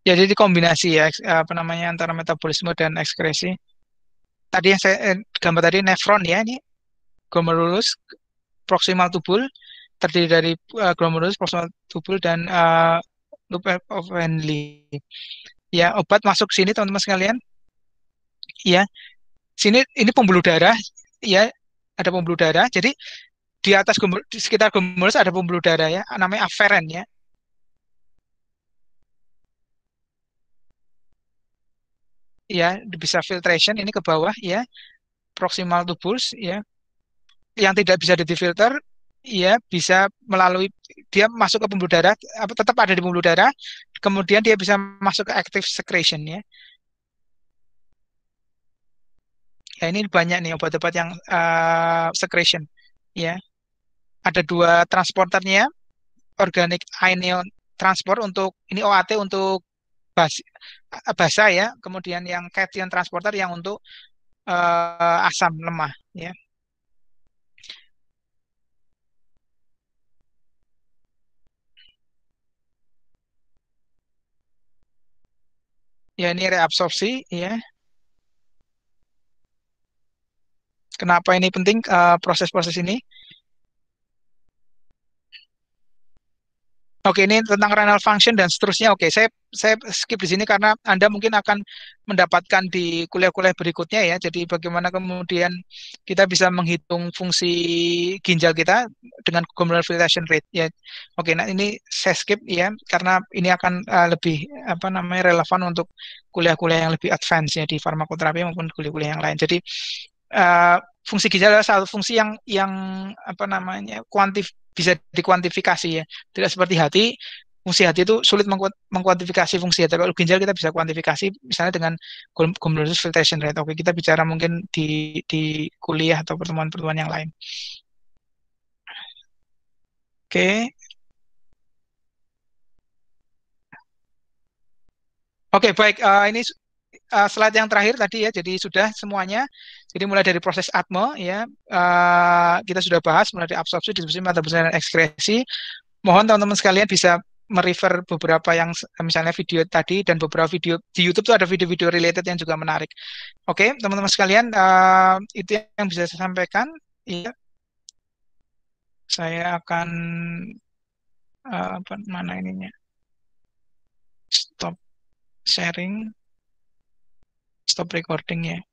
Ya, jadi kombinasi ya apa namanya antara metabolisme dan ekskresi. Tadi yang saya gambar tadi nefron ya, ini glomerulus proximal tubule terdiri dari glomerulus proximal tubule dan loop of Henle. Ya, obat masuk sini teman-teman sekalian. Ya, sini ini pembuluh darah ya, ada pembuluh darah. Jadi di atas di sekitar glomerulus ada pembuluh darah ya, namanya aferen ya. Ya, bisa filtration ini ke bawah ya, proximal tubules ya. Yang tidak bisa difilter ya bisa melalui dia masuk ke pembuluh darah, tetap ada di pembuluh darah, kemudian dia bisa masuk ke active secretion ya. Ya, ini banyak nih obat-obat yang secretion ya. Ada 2 transporternya, organic anion transport untuk ini OAT untuk basa ya, kemudian yang cation transporter yang untuk asam lemah ya. Ya, ini reabsorpsi ya. Kenapa ini penting proses-proses ini? Oke, ini tentang renal function dan seterusnya. Oke, saya skip di sini karena Anda mungkin akan mendapatkan di kuliah-kuliah berikutnya ya. Jadi bagaimana kemudian kita bisa menghitung fungsi ginjal kita dengan glomerular filtration rate ya. Oke, nah ini saya skip ya karena ini akan lebih apa namanya relevan untuk kuliah-kuliah yang lebih advance ya di farmakoterapi maupun kuliah-kuliah yang lain. Jadi eh, fungsi ginjal adalah satu fungsi yang apa namanya bisa dikuantifikasi ya. Tidak seperti hati. Fungsi hati itu sulit mengkuantifikasi fungsi hati. Kalau ginjal kita bisa kuantifikasi misalnya dengan glomerular filtration rate. Oke, kita bicara mungkin di kuliah atau pertemuan-pertemuan yang lain. Oke. Oke, baik. Ini slide yang terakhir tadi ya. Jadi sudah semuanya. Jadi mulai dari proses ATME ya, kita sudah bahas mulai dari absorpsi, distribusi, metabolisme, dan ekskresi. Mohon teman-teman sekalian bisa merefer beberapa yang misalnya video tadi dan beberapa video di YouTube tuh ada video-video related yang juga menarik. Oke, teman-teman sekalian, itu yang bisa saya sampaikan. Iya, saya akan apa mana ininya? Stop sharing, stop recording ya.